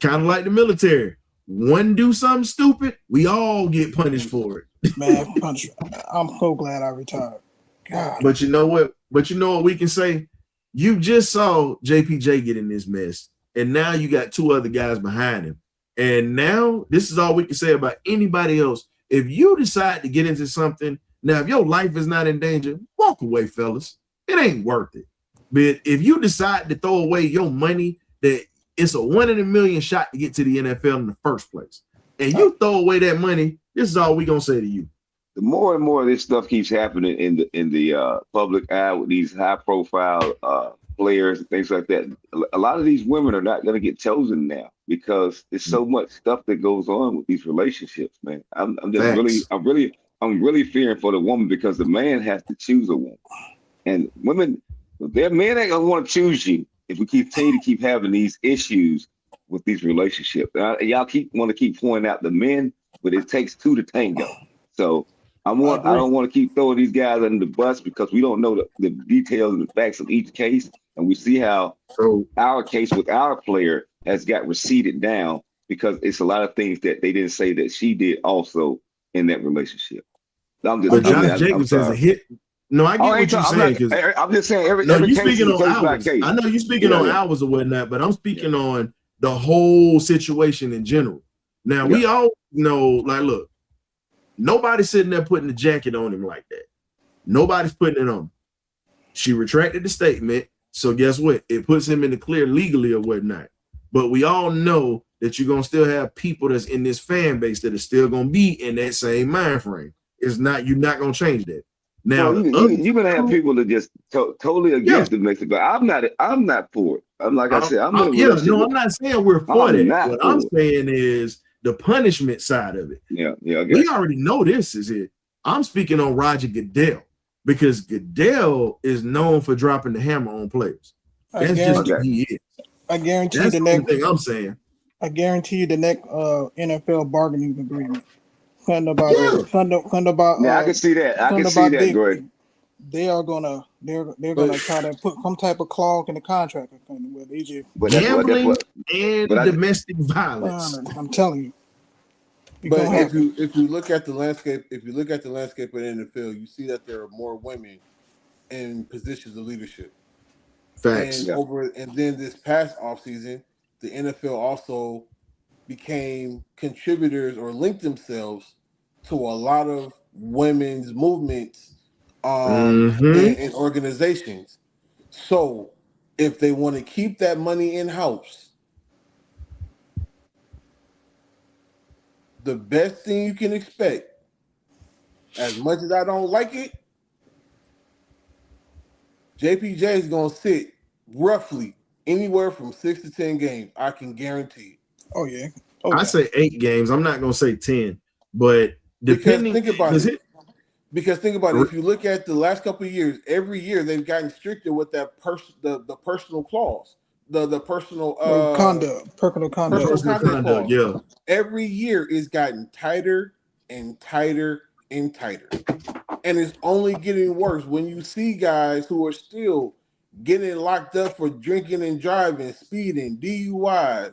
Kind of like the military. One do something stupid, we all get punished for it. Man, I'm so glad I retired. God. But you know what? We can say? You just saw JPJ get in this mess, and now you got 2 other guys behind him. And now this is all we can say about anybody else. If you decide to get into something, now if your life is not in danger, walk away, fellas. It ain't worth it. But if you decide to throw away your money, that it's a 1 in a million shot to get to the NFL in the first place, and you throw away that money, this is all we gonna say to you. The more and more of this stuff keeps happening in the public eye with these high-profile players and things like that, a lot of these women are not gonna get chosen now because there's so much stuff that goes on with these relationships, man. I'm really I'm really fearing for the woman because the man has to choose a woman, and women, their men ain't gonna want to choose you if we continue to keep having these issues with these relationships. Y'all want to keep pointing out the men, but it takes two to tango. So I don't want to keep throwing these guys under the bus because we don't know the details and the facts of each case, and we see how our case with our player has got receded down because it's a lot of things that they didn't say that she did also in that relationship. But Josh Jacobs has a hit. No, I get what you're saying. I'm just saying every you case speaking is on case by hours. case. I know you're speaking on hours or whatnot, but I'm speaking on the whole situation in general. Now we all know, like, look, nobody's sitting there putting the jacket on him like that. Nobody's putting it on him. She retracted the statement, so guess what? It puts him in the clear legally or whatnot. But we all know that you're gonna still have people that's in this fan base that are still gonna be in that same mind frame. You're not gonna change that. Now you're gonna have people that just totally against domestic, but I'm not for it. I'm like I said, I'm not saying we're for that. What I'm saying is the punishment side of it. We already know this is it. I'm speaking on Roger Goodell because Goodell is known for dropping the hammer on players. That's just what he is. I guarantee that's the next thing I'm saying. I guarantee you the next NFL bargaining agreement. I can see that. I can see that, Greg. They're gonna try to put some type of clause in the contract where they just gambling and domestic violence. I'm telling you. But if you look at the landscape, of the NFL, you see that there are more women in positions of leadership. Facts. And then this past offseason, the NFL also became contributors or linked themselves to a lot of women's movements and organizations. So if they want to keep that money in-house, the best thing you can expect, as much as I don't like it, JPJ is going to sit roughly anywhere from 6 to 10 games. I can guarantee. Oh, yeah. I say 8 games. I'm not going to say 10. But depending. Think about it. If you look at the last couple of years, every year they've gotten stricter with that the personal clause. The personal conduct. Personal conduct. Yeah. Every year it's gotten tighter and tighter and tighter. And it's only getting worse when you see guys who are still getting locked up for drinking and driving, speeding, DUIs,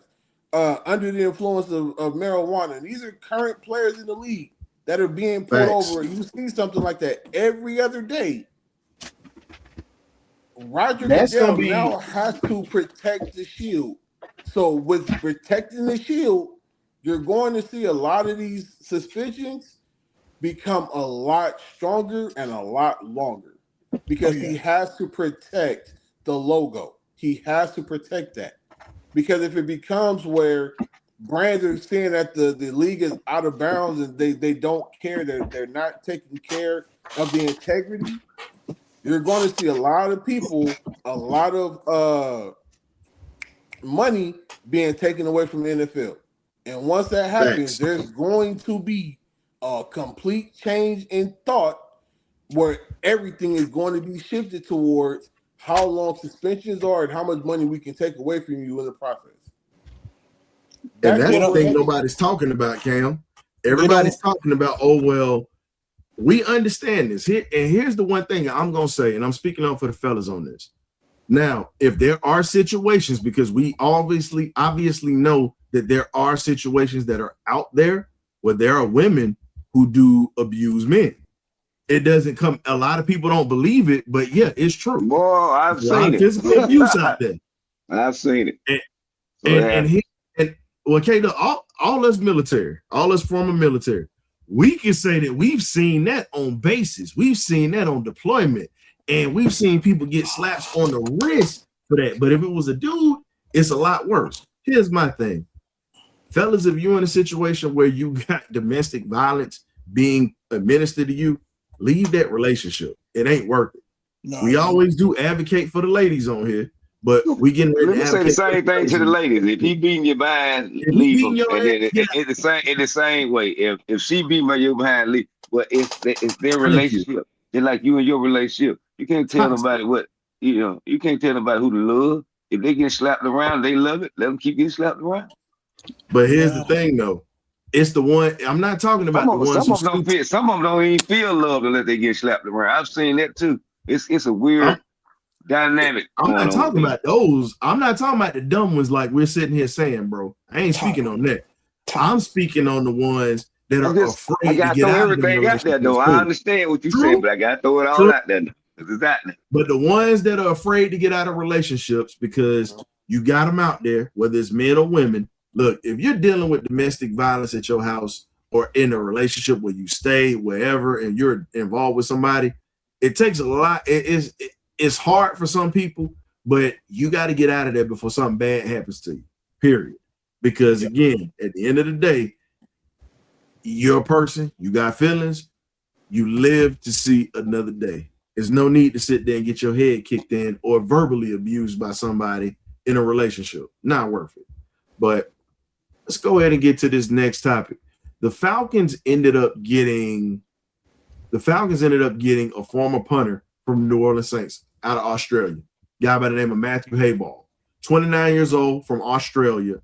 under the influence of marijuana. And these are current players in the league that are being pulled over. You see something like that every other day. Roger Goodell now has to protect the shield. So with protecting the shield, you're going to see a lot of these suspensions become a lot stronger and a lot longer because he has to protect the logo. He has to protect that. Because if it becomes where brands are seeing that the league is out of bounds and they don't care, they're not taking care of the integrity, you're going to see a lot of people, a lot of money being taken away from the NFL. And once that happens, there's going to be a complete change in thought where everything is going to be shifted towards how long suspensions are and how much money we can take away from you in the process. And that's the thing nobody's talking about, Cam. Everybody's talking about, we understand this. Here's the one thing I'm going to say, and I'm speaking on for the fellas on this. Now, if there are situations, because we obviously know that there are situations that are out there where there are women who do abuse men. It doesn't come. A lot of people don't believe it, but yeah, it's true. Well, I've seen it. Physical abuse out there. I've seen it. All us military, all us former military, we can say that we've seen that on bases. We've seen that on deployment, and we've seen people get slaps on the wrist for that. But if it was a dude, it's a lot worse. Here's my thing. Fellas, if you're in a situation where you got domestic violence being administered to you, leave that relationship. It ain't worth it. No, we always do advocate for the ladies on here, But we getting ready Let to me say the same thing to the advocate. ladies. If he beating your behind, If he leave beating him. your And ass, then get out. in the same way, if she beating your behind, leave. But it's their Thank you. relationship. They're like you and your relationship. You can't tell Toxic. nobody what you can't tell nobody who to love. If they get slapped around, they love it. Let them keep getting slapped around. But here's the thing, though. It's the one. I'm not talking about the ones Some of them don't feel. Some of them don't even feel love unless they get slapped around. I've seen that too. It's a weird dynamic. I'm not talking about those. I'm not talking about the dumb ones like we're sitting here saying, bro. I ain't speaking on that. I'm speaking on the ones that are afraid I gotta to get throw out everything of out there, though. I understand what you're saying, but I gotta throw it all out there. Exactly. But the ones that are afraid to get out of relationships because you got them out there, whether it's men or women. Look, if you're dealing with domestic violence at your house or in a relationship where you stay, wherever, and you're involved with somebody, it takes a lot. It's hard for some people, but you got to get out of there before something bad happens to you, period. Because again, at the end of the day, you're a person, you got feelings, you live to see another day. There's no need to sit there and get your head kicked in or verbally abused by somebody in a relationship. Not worth it. But let's go ahead and get to this next topic. The Falcons ended up getting a former punter from New Orleans Saints out of Australia, guy by the name of Matthew Hayball, 29 years old, from Australia.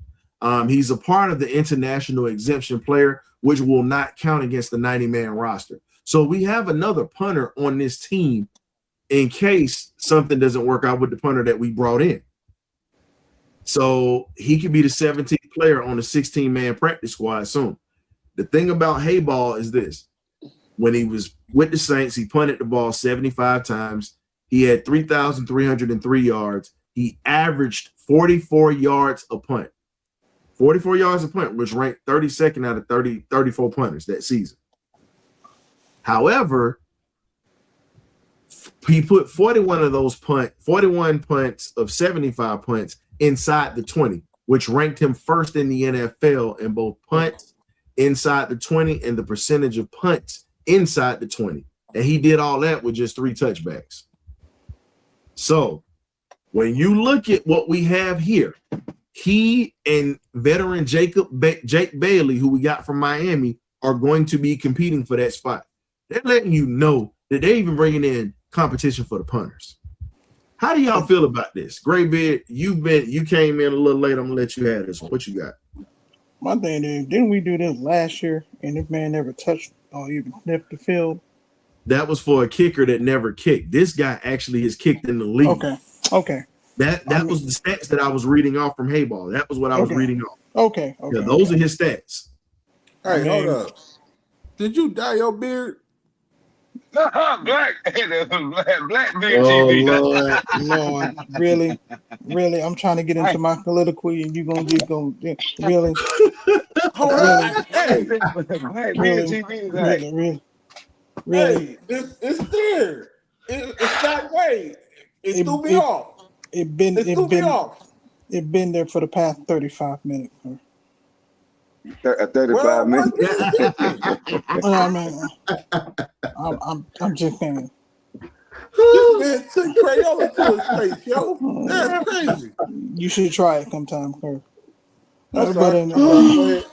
He's a part of the international exemption player, which will not count against the 90-man roster. So we have another punter on this team in case something doesn't work out with the punter that we brought in. So he could be the 17th player on the 16-man practice squad soon. The thing about Hayball is this. When he was with the Saints, he punted the ball 75 times. He had 3,303 yards. He averaged 44 yards a punt. 44 yards a punt, which ranked 32nd out of 34 punters that season. However, he put 41 punts of 75 punts inside the 20, which ranked him first in the NFL in both punts inside the 20 and the percentage of punts inside the 20. And he did all that with just 3 touchbacks. So when you look at what we have here, he and veteran Jake Bailey, who we got from Miami, are going to be competing for that spot. They're letting you know that they're even bringing in competition for the punters. How do y'all feel about this? Graybeard, you came in a little late. I'm gonna let you have this one. What you got? My thing is, didn't we do this last year and this man never touched or even sniffed the field? That was for a kicker that never kicked. This guy actually has kicked in the league. Okay. That was the stats that I was reading off from Hayball. That was what I was reading off. Okay. Yeah, those are his stats. Hey, hold up. Did you dye your beard? Black beard Oh, TV. Lord, really, I'm trying to get into my colloquy, and you gonna really? Hold up. Hey, Black beard TV. Really? hey, it's there. It's not way. It threw me off. It been there for the past 35 minutes. 35 minutes. I'm just saying. This man took Crayola to his face, yo. That's crazy. You should try it sometime, sir. I'm sorry. Go ahead.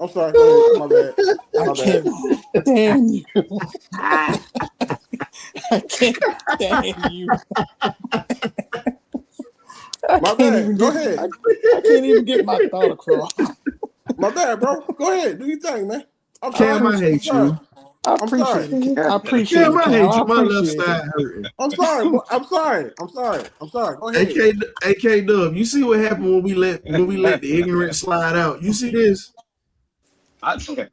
I'm sorry. Go ahead. My bad. I can't stand you. I can't stand you. My bad. Go ahead. I can't even get my thought across. My bad, bro. Go ahead. Do your thing, man. Cam, I hate you. I appreciate it. I appreciate Cam, it. I hate you. My appreciate left it. side hurting. I'm sorry. Go ahead. AK Dub, you see what happened when we let the ignorant slide out? You see this? I thought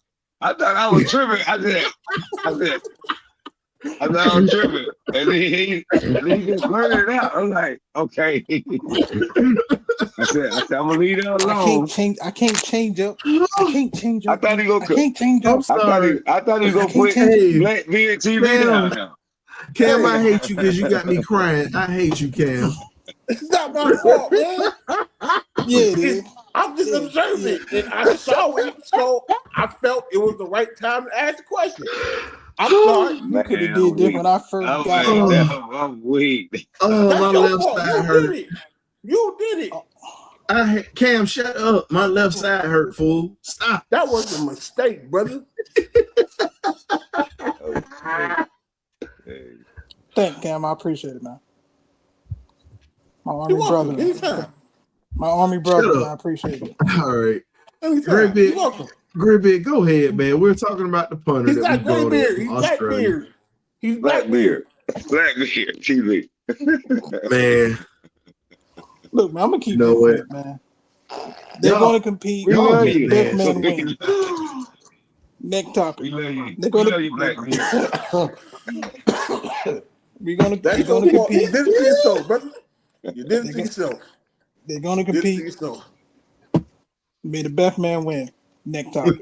I was tripping. I thought I was tripping. And he just blurted it out. I'm like, okay. I said, I'm gonna leave it alone. I can't change up. I thought he gonna can't change up. I thought he was gonna put Black Beard TV down now. Cam, I hate you because you got me crying. I hate you, Cam. It's not my fault, man. Yeah, it is. I'm just observing, and I saw it, so I felt it was the right time to ask the question. I'm sorry. You could have did this when I first got it. I'm weak. Oh, my left side hurt. You did it. Cam, shut up. My left side hurt, fool. Stop. That was a mistake, brother. Thank Cam. I appreciate it, man. My You're army welcome. brother. Anytime. My army brother, Shut man. up. I appreciate it. All right. Anytime. You're welcome. Gribbit, go ahead, man. We're talking about the punter. He's got gray beard. He's Blackbeard. He's Blackbeard. Blackbeard TV. Man. Look, man, I'm gonna keep No it, man. They're going to compete. We love you, Death man. man win. Next topic. We love you. They're going you, Blackbeard. We're going to That's compete. You did it to yourself, brother. You did it to yourself. They're going to You did it to compete. yourself. May the best man win. Next topic.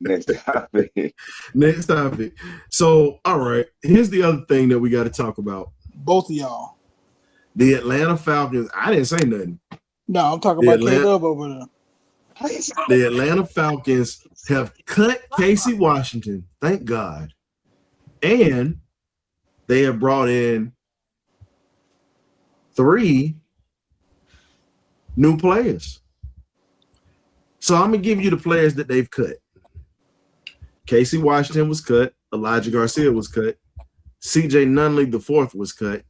Next topic. Next topic. So, all right. Here's the other thing that we got to talk about. Both of y'all. The Atlanta Falcons. I didn't say nothing. No, I'm talking about K-Dub over there. The Atlanta Falcons have cut Casey Washington. Thank God. And they have brought in 3 new players. So I'm going to give you the players that they've cut. Casey Washington was cut. Elijah Garcia was cut. CJ Nunley IV was cut.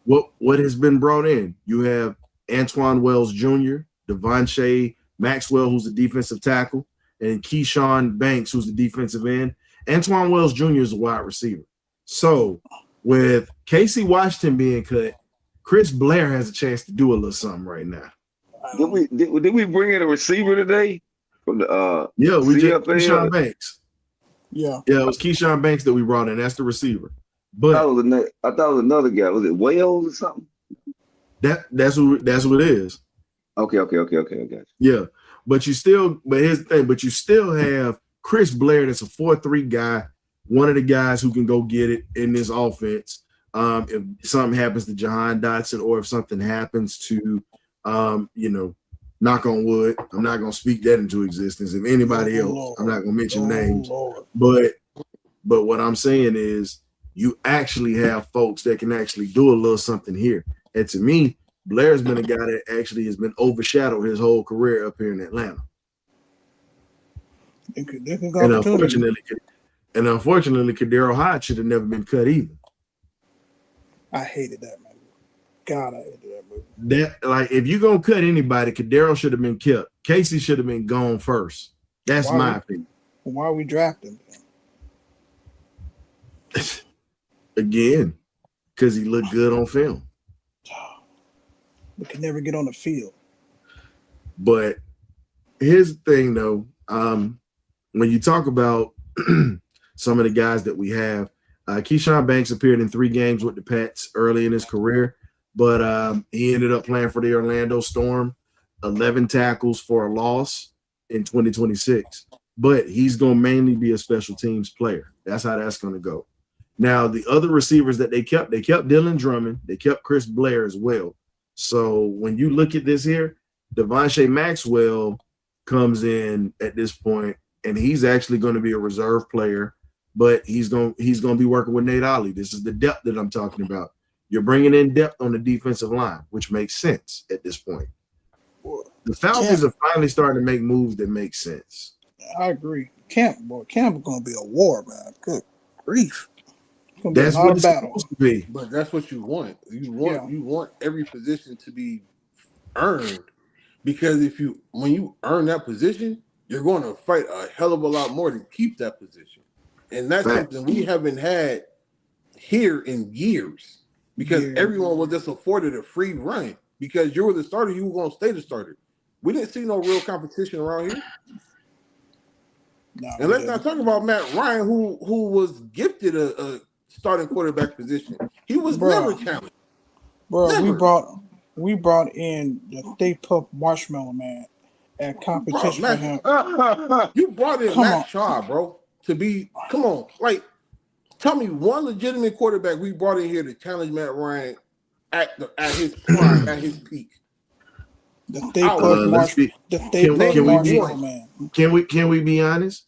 What has been brought in? You have Antoine Wells Jr., Devontae Maxwell, who's the defensive tackle, and Keyshawn Banks, who's the defensive end. Antoine Wells Jr. is a wide receiver. So with Casey Washington being cut, Chris Blair has a chance to do a little something right now. Did we bring in a receiver today from the Yeah, we just CFL? Keyshawn Banks. Yeah, it was Keyshawn Banks that we brought in. That's the receiver. But I thought it was another guy. Was it Wales or something? that's who it is. Okay. I got you. Yeah, but here's the thing. But you still have Chris Blair. That's a 4-3 guy. One of the guys who can go get it in this offense. If something happens to Jahan Dotson, or if something happens to, knock on wood, I'm not going to speak that into existence. If anybody else, I'm not going to mention names. But what I'm saying is, you actually have folks that can actually do a little something here. And to me, Blair's been a guy that actually has been overshadowed his whole career up here in Atlanta. And unfortunately, Kadero Hyde should have never been cut either. I hated that movie. God, I hated that movie. If you're gonna cut anybody, Kadero should have been kept. Casey should have been gone first. That's my opinion. Why are we drafting him? Again, because he looked good on film. We could never get on the field. But here's the thing, though. When you talk about some of the guys that we have, Keyshawn Banks appeared in 3 games with the Pats early in his career, but he ended up playing for the Orlando Storm, 11 tackles for a loss in 2026. But he's going to mainly be a special teams player. That's how that's going to go. Now, the other receivers that they kept Dylan Drummond. They kept Chris Blair as well. So when you look at this here, Devontae Maxwell comes in at this point, and he's actually going to be a reserve player, but he's going to be working with Nate Ollie. This is the depth that I'm talking about. You're bringing in depth on the defensive line, which makes sense at this point. The Falcons are finally starting to make moves that make sense. I agree. Camp is going to be a war, man. Good grief. That's what it's supposed to be. But that's what you want. You want every position to be earned, because when you earn that position, you're going to fight a hell of a lot more to keep that position, and that's something we haven't had here in years, because everyone was just afforded a free run. Because you were the starter, you were going to stay the starter. We didn't see no real competition around here. No, and let's not talk about Matt Ryan, who was gifted a starting quarterback position. He was never challenged. Bro, we brought in the Stay Puft Marshmallow Man at competition for him. You brought in Matt Shaw, bro, to be tell me one legitimate quarterback we brought in here to challenge Matt Ryan at his prime, at his peak. The Stay Puft Marshmallow Man. Can we be honest?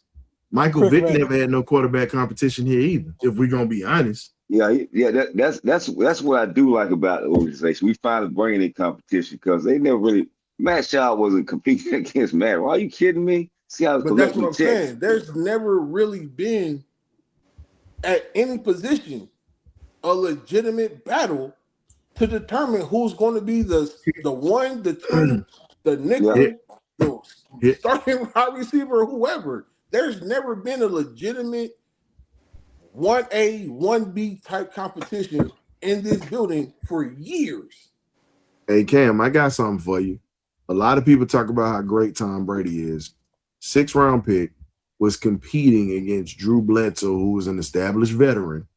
Michael Vick never had no quarterback competition here either, if we're going to be honest. That's what I do like about the organization. We finally bringing in competition because they never really. Matt Shaw wasn't competing against Matt. Are you kidding me? See how But that's what I'm saying. There's never really been at any position a legitimate battle to determine who's going to be the one, the two, the nickel, the starting wide receiver, or whoever. There's never been a legitimate 1A, 1B type competition in this building for years. Hey, Cam, I got something for you. A lot of people talk about how great Tom Brady is. 6th round pick, was competing against Drew Bledsoe, who was an established veteran,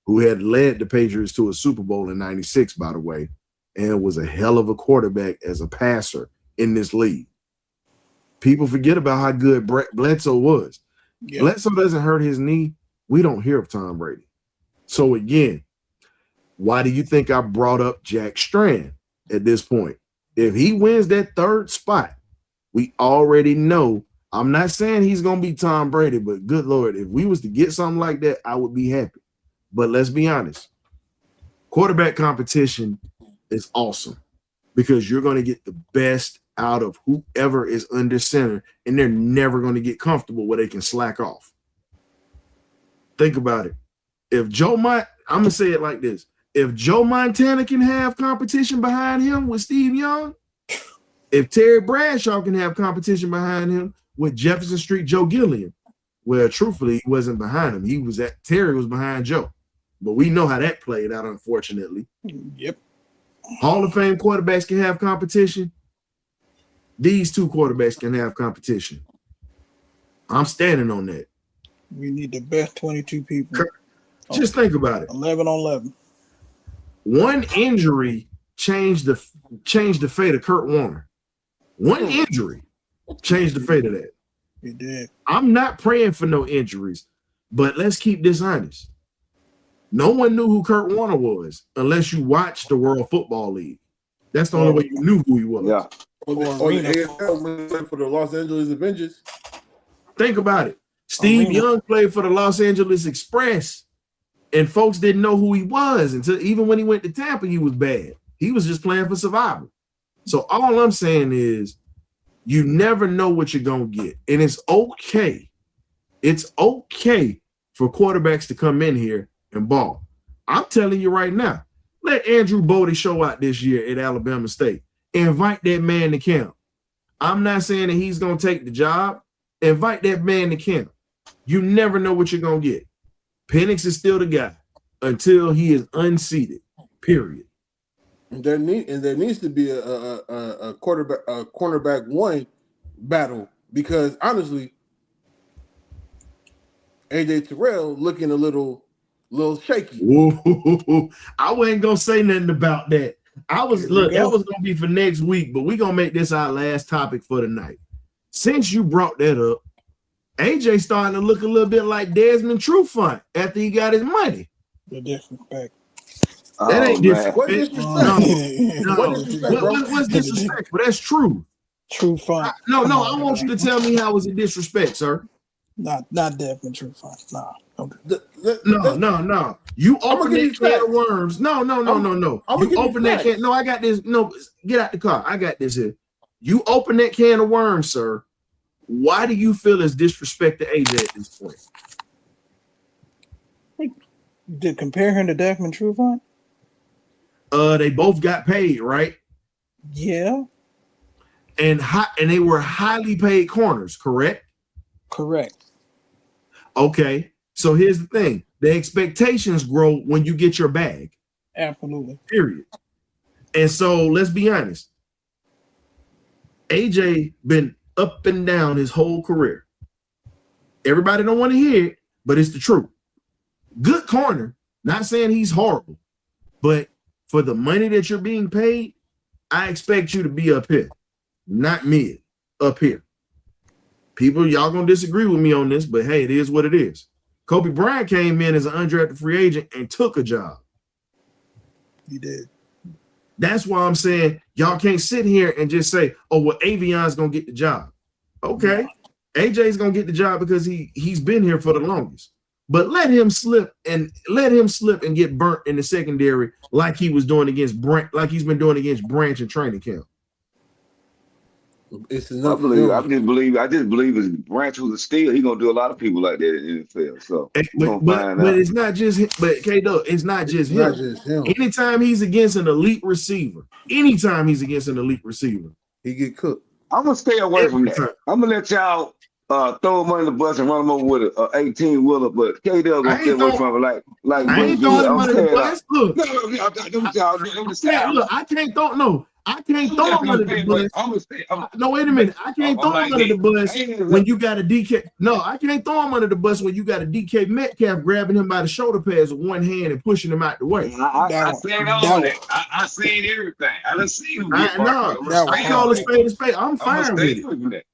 who had led the Patriots to a Super Bowl in '96, by the way, and was a hell of a quarterback as a passer in this league. People forget about how good Bledsoe was. Yeah. Bledsoe doesn't hurt his knee. We don't hear of Tom Brady. So again, why do you think I brought up Jack Strand at this point? If he wins that 3rd spot, we already know. I'm not saying he's going to be Tom Brady, but good Lord, if we was to get something like that, I would be happy. But let's be honest. Quarterback competition is awesome because you're going to get the best out of whoever is under center, and they're never going to get comfortable where they can slack off. Think about it. If I'm going to say it like this. If Joe Montana can have competition behind him with Steve Young, if Terry Bradshaw can have competition behind him with Jefferson Street Joe Gilliam, well, truthfully, he wasn't behind him. Terry was behind Joe. But we know how that played out, unfortunately. Yep. Hall of Fame quarterbacks can have competition. These 2 quarterbacks can have competition. I'm standing on that. We need the best 22 people. Just think about it. 11 on 11. One injury changed the fate of Kurt Warner. One injury changed the fate of that. It did. I'm not praying for no injuries, but let's keep this honest. No one knew who Kurt Warner was unless you watched the World Football League. That's the only way you knew who he was. Yeah. Or the AFL for the Los Angeles Avengers. Think about it. Steve Young played for the Los Angeles Express, and folks didn't know who he was until even when he went to Tampa, he was bad. He was just playing for survival. So all I'm saying is you never know what you're going to get. And it's okay. It's okay for quarterbacks to come in here and ball. I'm telling you right now, let Andrew Bodie show out this year at Alabama State. Invite that man to camp. I'm not saying that he's going to take the job. Invite that man to camp. You never know what you're going to get. Penix is still the guy until he is unseated, period. There needs to be a cornerback 1 battle because honestly, AJ Terrell looking a little shaky. Ooh, I wasn't gonna say nothing about that. That was gonna be for next week, but we're gonna make this our last topic for tonight. Since you brought that up, AJ starting to look a little bit like Desmond Trufant after he got his money. The disrespect. That ain't disrespect. What disrespect? What's disrespectful? That's true. Trufant. No, I want you to tell me how was it disrespect, sir? Not Desmond Trufant. Nah. No. You open that can of worms. No. You open that can. No, I got this. No, get out the car. I got this here. You open that can of worms, sir. Why do you feel it's disrespect to AJ at this point? Did compare him to Desmond Trufant? They both got paid, right? Yeah. And they were highly paid corners, correct? Correct. Okay. So here's the thing. The expectations grow when you get your bag. Absolutely. Period. And so let's be honest. AJ been up and down his whole career. Everybody don't want to hear it, but it's the truth. Good corner. Not saying he's horrible, but for the money that you're being paid, I expect you to be up here, not mid, up here. People, y'all gonna disagree with me on this, but hey, it is what it is. Kobe Bryant came in as an undrafted free agent and took a job. He did. That's why I'm saying y'all can't sit here and just say, oh, well, Avion's going to get the job. Okay. AJ's going to get the job because he's been here for the longest. but let him slip and get burnt in the secondary like he was doing against Brent, like he's been doing against Branch in training camp. It's enough. I just believe if Branch was a steal, he's gonna do a lot of people like that in the NFL. So but it's not just him, but K-Dub, it's not just him. Anytime he's against an elite receiver, he get cooked. I'm gonna stay away from that. I'm gonna let y'all throw him under the bus and run him over with a 18 wheeler, but K-Dub gonna stay away from it like I ain't throwing him under the bus. Look, I can't throw him under the bus. No, wait a minute. I can't throw him under the bus when you got a DK. No, I can't throw him under the bus when you got a DK Metcalf grabbing him by the shoulder pads with one hand and pushing him out the way. I seen all that. I seen everything. I done seen him. I call a spade a spade. I'm fine with it.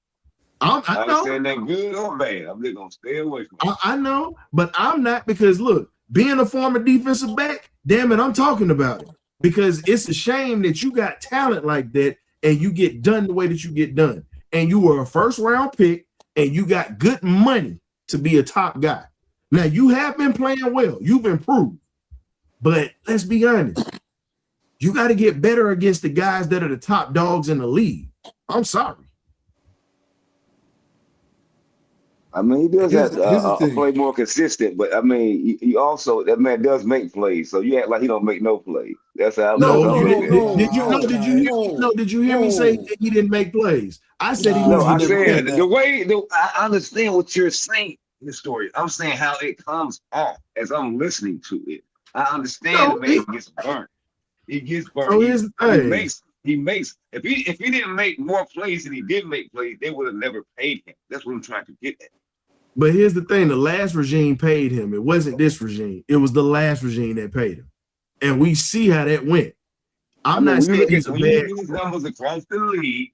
I know. Saying that good or bad. I'm just gonna stay away from it. I know, but I'm not, because look, being a former defensive back, damn it, I'm talking about it. Because it's a shame that you got talent like that and you get done the way that you get done. And you were a first round pick and you got good money to be a top guy. Now, you have been playing well. You've improved. But let's be honest. You got to get better against the guys that are the top dogs in the league. I'm sorry. I mean, he does have to play more consistent, but I mean, he also, that man does make plays, so you act like he don't make no plays. That's how. Did you hear me say that he didn't make plays? I said he. No, I said I understand what you're saying in the story. I'm saying how it comes off as I'm listening to it. I understand the man gets burnt. He gets burnt. He makes. If he didn't make more plays than he did make plays, they would have never paid him. That's what I'm trying to get at. But here's the thing: the last regime paid him. It wasn't this regime. It was the last regime that paid him, and we see how that went. I'm not saying he's a bad. These numbers across the league,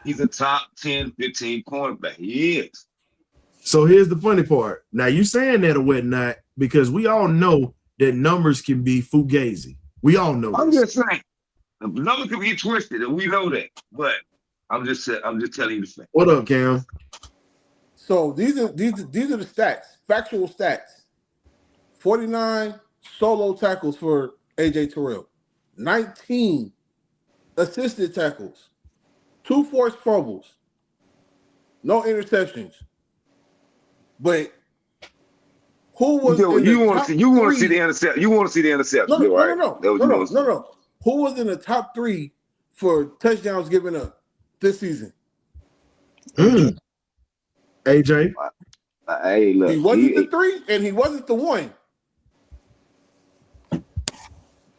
he's a top 10, 15 cornerback. He is. So here's the funny part. Now you saying that or whatnot, because we all know that numbers can be fugazi. We all know. I'm just saying, the numbers can be twisted, and we know that. But I'm just telling you the fact. What up, Cam? So these are the stats, factual stats. 49 solo tackles for AJ Terrell, 19 assisted tackles, 2 forced fumbles, no interceptions. But who was you want to see the interception? You want to see the interception? No. Who was in the top 3 for touchdowns given up this season? AJ. Hey, look, he wasn't the 3, and he wasn't the 1.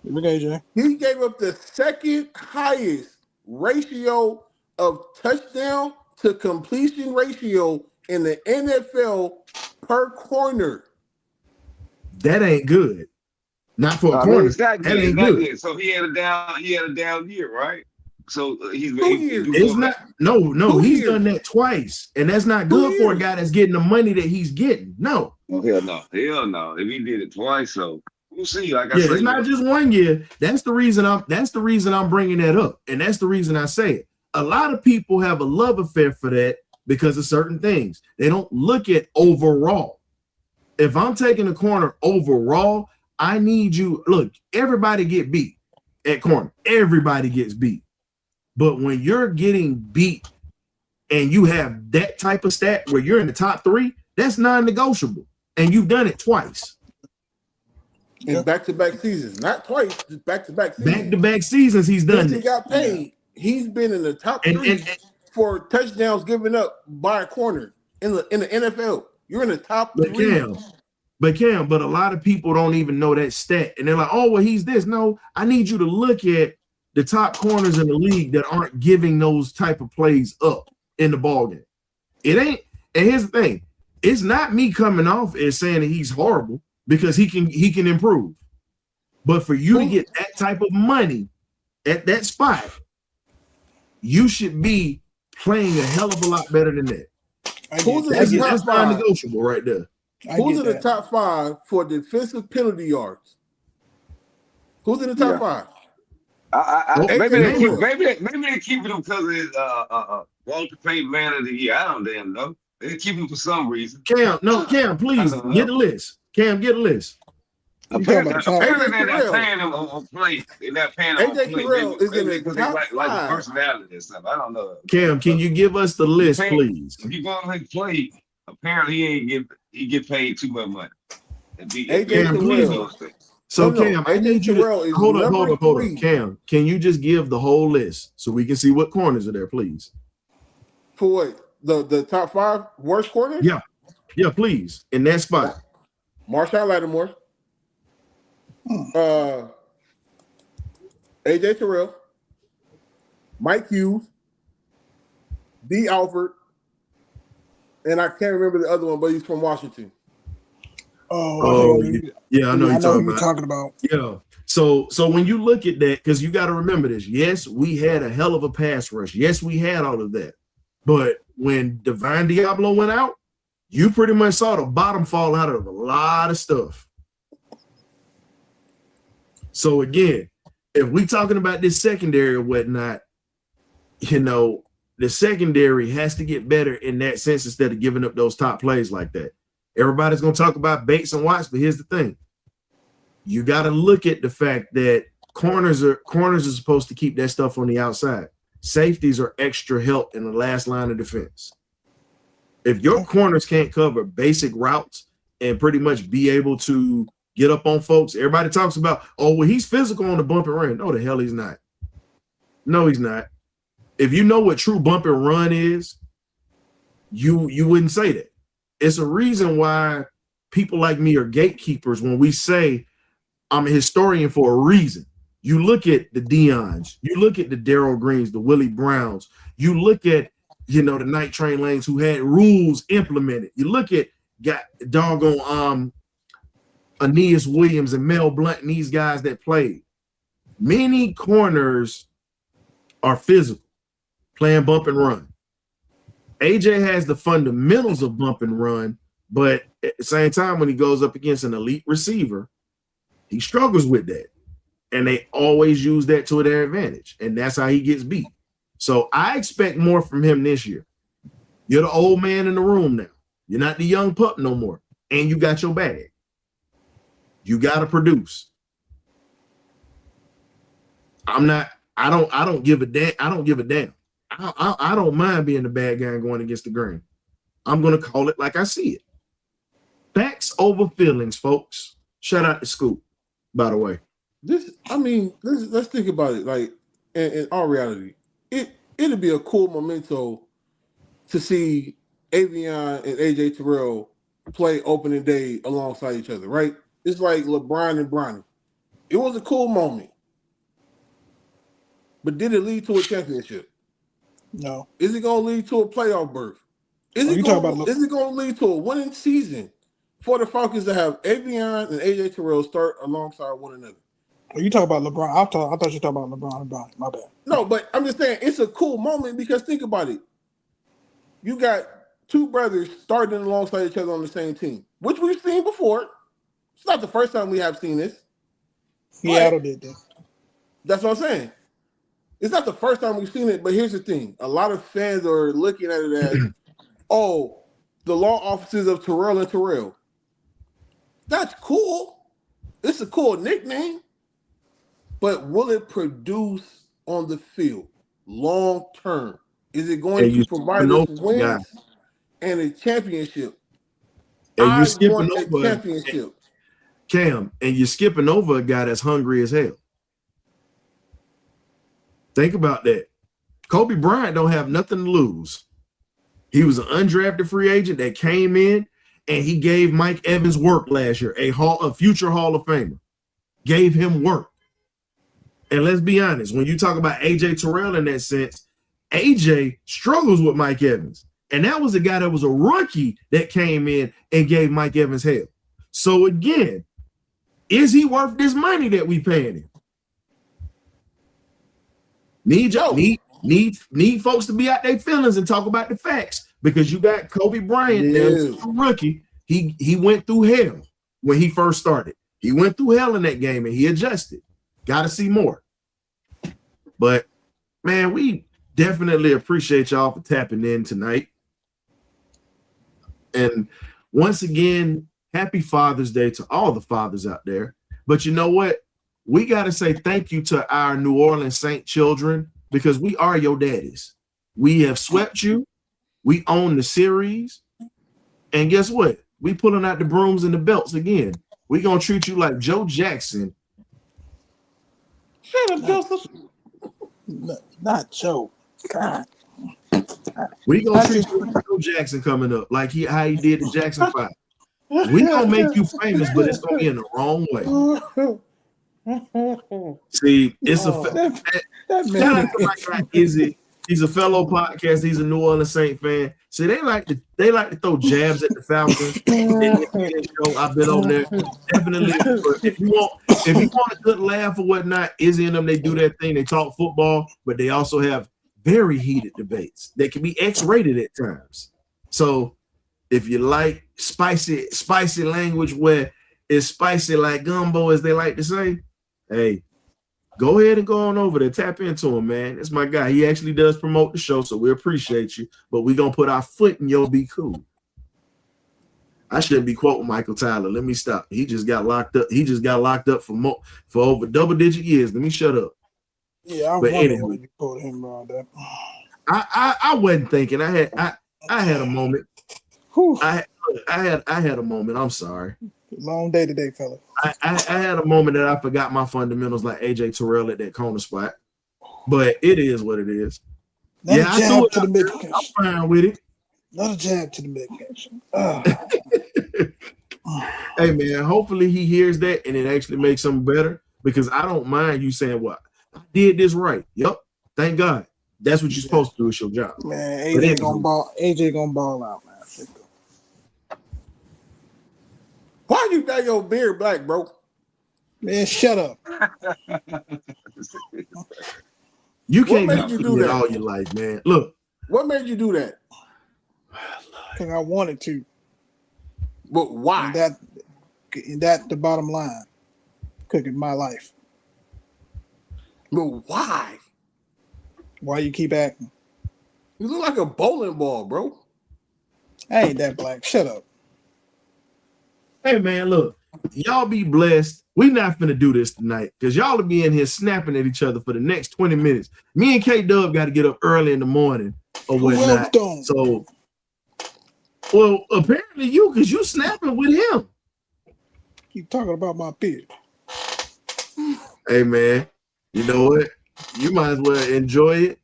Look at AJ. He gave up the second highest ratio of touchdown to completion ratio in the NFL per corner. That ain't good. Not for a corner. That ain't good. So he had a down year, right? So he's 2 years. It's not. No. He's done that twice, and that's not good for a guy that's getting the money that he's getting. No. Oh, hell no. If he did it twice, so we'll see. Like I said, it's not just 1 year. That's the reason I'm bringing that up, and that's the reason I say it. A lot of people have a love affair for that because of certain things. They don't look at overall. If I'm taking a corner overall, I need you. Look, everybody get beat at corner. Everybody gets beat. But when you're getting beat and you have that type of stat where you're in the top 3, that's non-negotiable. And you've done it twice. In back-to-back seasons. Not twice, just back-to-back seasons. Back-to-back seasons, he's done it. He got paid. He's been in the top 3 for touchdowns given up by a corner in the NFL. You're in the top 3. But a lot of people don't even know that stat. And they're like, oh, well, he's this. No, I need you to look at the top corners in the league that aren't giving those type of plays up in the ballgame. It ain't. And here's the thing. It's not me coming off as saying that he's horrible, because he can improve. But for you to get that type of money at that spot, you should be playing a hell of a lot better than that. That's non-negotiable right there. Who's in the top 5 for defensive penalty yards? Who's in the top 5? Maybe they keep him because of his Walter Payton Man of the Year. I don't damn know. They keep him for some reason. Cam, please get the list. Cam, get a list. Apparently, about the they're not paying him on play. They're not paying him on AJ play. Terrell is in the Because they top like five. personality and stuff. I don't know. Cam, can you give us the list, please? If you go and play, apparently he get paid too much money. AJ Terrell. So Cam, I need you to hold on. three. Cam, can you just give the whole list so we can see what corners are there, please? For what? The top 5 worst corners? Yeah, please. In that spot. Marshawn Lattimore. AJ Terrell. Mike Hughes. D. Alford. And I can't remember the other one, but he's from Washington. Oh, yeah, I know you're talking about. Yeah. So when you look at that, because you got to remember this, yes, we had a hell of a pass rush. Yes, we had all of that. But when Divine Diablo went out, you pretty much saw the bottom fall out of a lot of stuff. So again, if we talking about this secondary or whatnot, the secondary has to get better in that sense instead of giving up those top plays like that. Everybody's going to talk about Bates and Watts, but here's the thing. You got to look at the fact that corners are supposed to keep that stuff on the outside. Safeties are extra help in the last line of defense. If your corners can't cover basic routes and pretty much be able to get up on folks, everybody talks about, oh, well, he's physical on the bump and run. No, the hell he's not. No, he's not. If you know what true bump and run is, you wouldn't say that. It's a reason why people like me are gatekeepers when we say I'm a historian for a reason. You look at the Deons, you look at the Darrell Greens, the Willie Browns, you look at, the Night Train Lanes who had rules implemented. You look at Aeneas Williams and Mel Blount and these guys that played. Many corners are physical, playing bump and run. AJ has the fundamentals of bump and run, but at the same time, when he goes up against an elite receiver, he struggles with that. And they always use that to their advantage. And that's how he gets beat. So I expect more from him this year. You're the old man in the room now. You're not the young pup no more. And you got your bag. You got to produce. I don't give a damn. I don't give a damn. I don't mind being the bad guy and going against the grain. I'm going to call it like I see it. Facts over feelings, folks. Shout out to Scoop, by the way. Let's think about it. Like, in all reality, it'll be a cool memento to see Avion and AJ Terrell play opening day alongside each other, right? It's like LeBron and Bronny. It was a cool moment. But did it lead to a championship? No. Is it going to lead to a playoff berth? Is it going to lead to a winning season for the Falcons to have Avion and AJ Terrell start alongside one another? Are you talking about LeBron? I thought you were talking about LeBron and Bronny. My bad. No, but I'm just saying it's a cool moment because think about it. You got two brothers starting alongside each other on the same team, which we've seen before. It's not the first time we have seen this. Seattle did that. That's what I'm saying. It's not the first time we've seen it, but here's the thing. A lot of fans are looking at it as, oh, the law offices of Terrell and Terrell. That's cool. It's a cool nickname. But will it produce on the field long term? Is it going to provide us wins and a championship? And you're skipping over a championship. Cam, and you're skipping over a guy that's hungry as hell. Think about that. Kobe Bryant don't have nothing to lose. He was an undrafted free agent that came in and he gave Mike Evans work last year, a future Hall of Famer. Gave him work. And let's be honest, when you talk about AJ Terrell in that sense, AJ struggles with Mike Evans. And that was a guy that was a rookie that came in and gave Mike Evans hell. So again, is he worth this money that we paying him? Need folks to be out their feelings and talk about the facts, because you got Kobe Bryant, a rookie. He went through hell when he first started. He went through hell in that game and he adjusted. Got to see more. But man, we definitely appreciate y'all for tapping in tonight. And once again, happy Father's Day to all the fathers out there. But you know what? We got to say thank you to our New Orleans Saint children because we are your daddies. We have swept you. We own the series. And guess what? We pulling out the brooms and the belts again. We going to treat you like Joe Jackson. Shut up, Joseph. Not Joe. God. We going to treat you like Joe Jackson coming up, like how he did the Jackson 5. We going to make you famous, but it's going to be in the wrong way. See, it's shout out to my guy Izzy. He's a fellow podcast. He's a New Orleans Saint fan. See, they like to throw jabs at the Falcons. I've been on there. Definitely. If you want a good laugh or whatnot, Izzy and them, they do their thing. They talk football, but they also have very heated debates. They can be X-rated at times. So if you like spicy language where it's spicy like gumbo, as they like to say, hey, go ahead and go on over there. Tap into him, man. That's my guy. He actually does promote the show, so we appreciate you. But we're going to put our foot in your be cool. I shouldn't be quoting Michael Tyler. Let me stop. He just got locked up. He just got locked up for over double-digit years. Let me shut up. Yeah, I wonder when you quoted him around that. I wasn't thinking. I had a moment. Whew. I had a moment. I'm sorry. Long day today, fella. I had a moment that I forgot my fundamentals like AJ Terrell at that corner spot. But it is what it is. Another jab to the mid-catch. I'm fine with it. Another jab to the mid-catch. Hey, man, hopefully he hears that and it actually makes something better because I don't mind you saying, well, I did this right. Yep. Thank God. That's what you're supposed to do. It's your job. Man, AJ gonna ball out, man. Why you got your beard black, bro? Man, shut up. You can't made you do that all your life, man. Look. What made you do that? Because I wanted to. But why? And that's the bottom line. Cooking my life. But why? Why you keep acting? You look like a bowling ball, bro. I ain't that black. Shut up. Hey, man, look. Y'all be blessed. We not finna do this tonight because y'all will be in here snapping at each other for the next 20 minutes. Me and K-Dub got to get up early in the morning or whatnot. So, well, apparently you, because you snapping with him. Keep talking about my beard. Hey, man, you know what? You might as well enjoy it.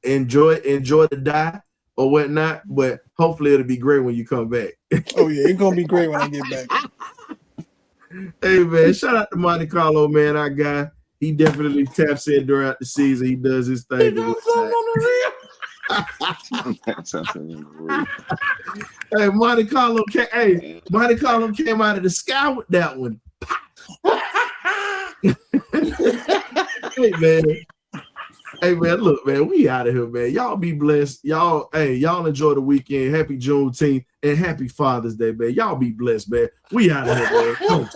Enjoy the die or whatnot, but hopefully it'll be great when you come back. Oh, yeah, it's going to be great when I get back. Hey, man, shout out to Monte Carlo, man, our guy. He definitely taps in throughout the season. He does his thing. He does something on the real. Hey, Monte Carlo came out of the sky with that one. Hey, man, look, man, we out of here, man. Y'all be blessed. Y'all enjoy the weekend. Happy Juneteenth and happy Father's Day, man. Y'all be blessed, man. We out of here, man.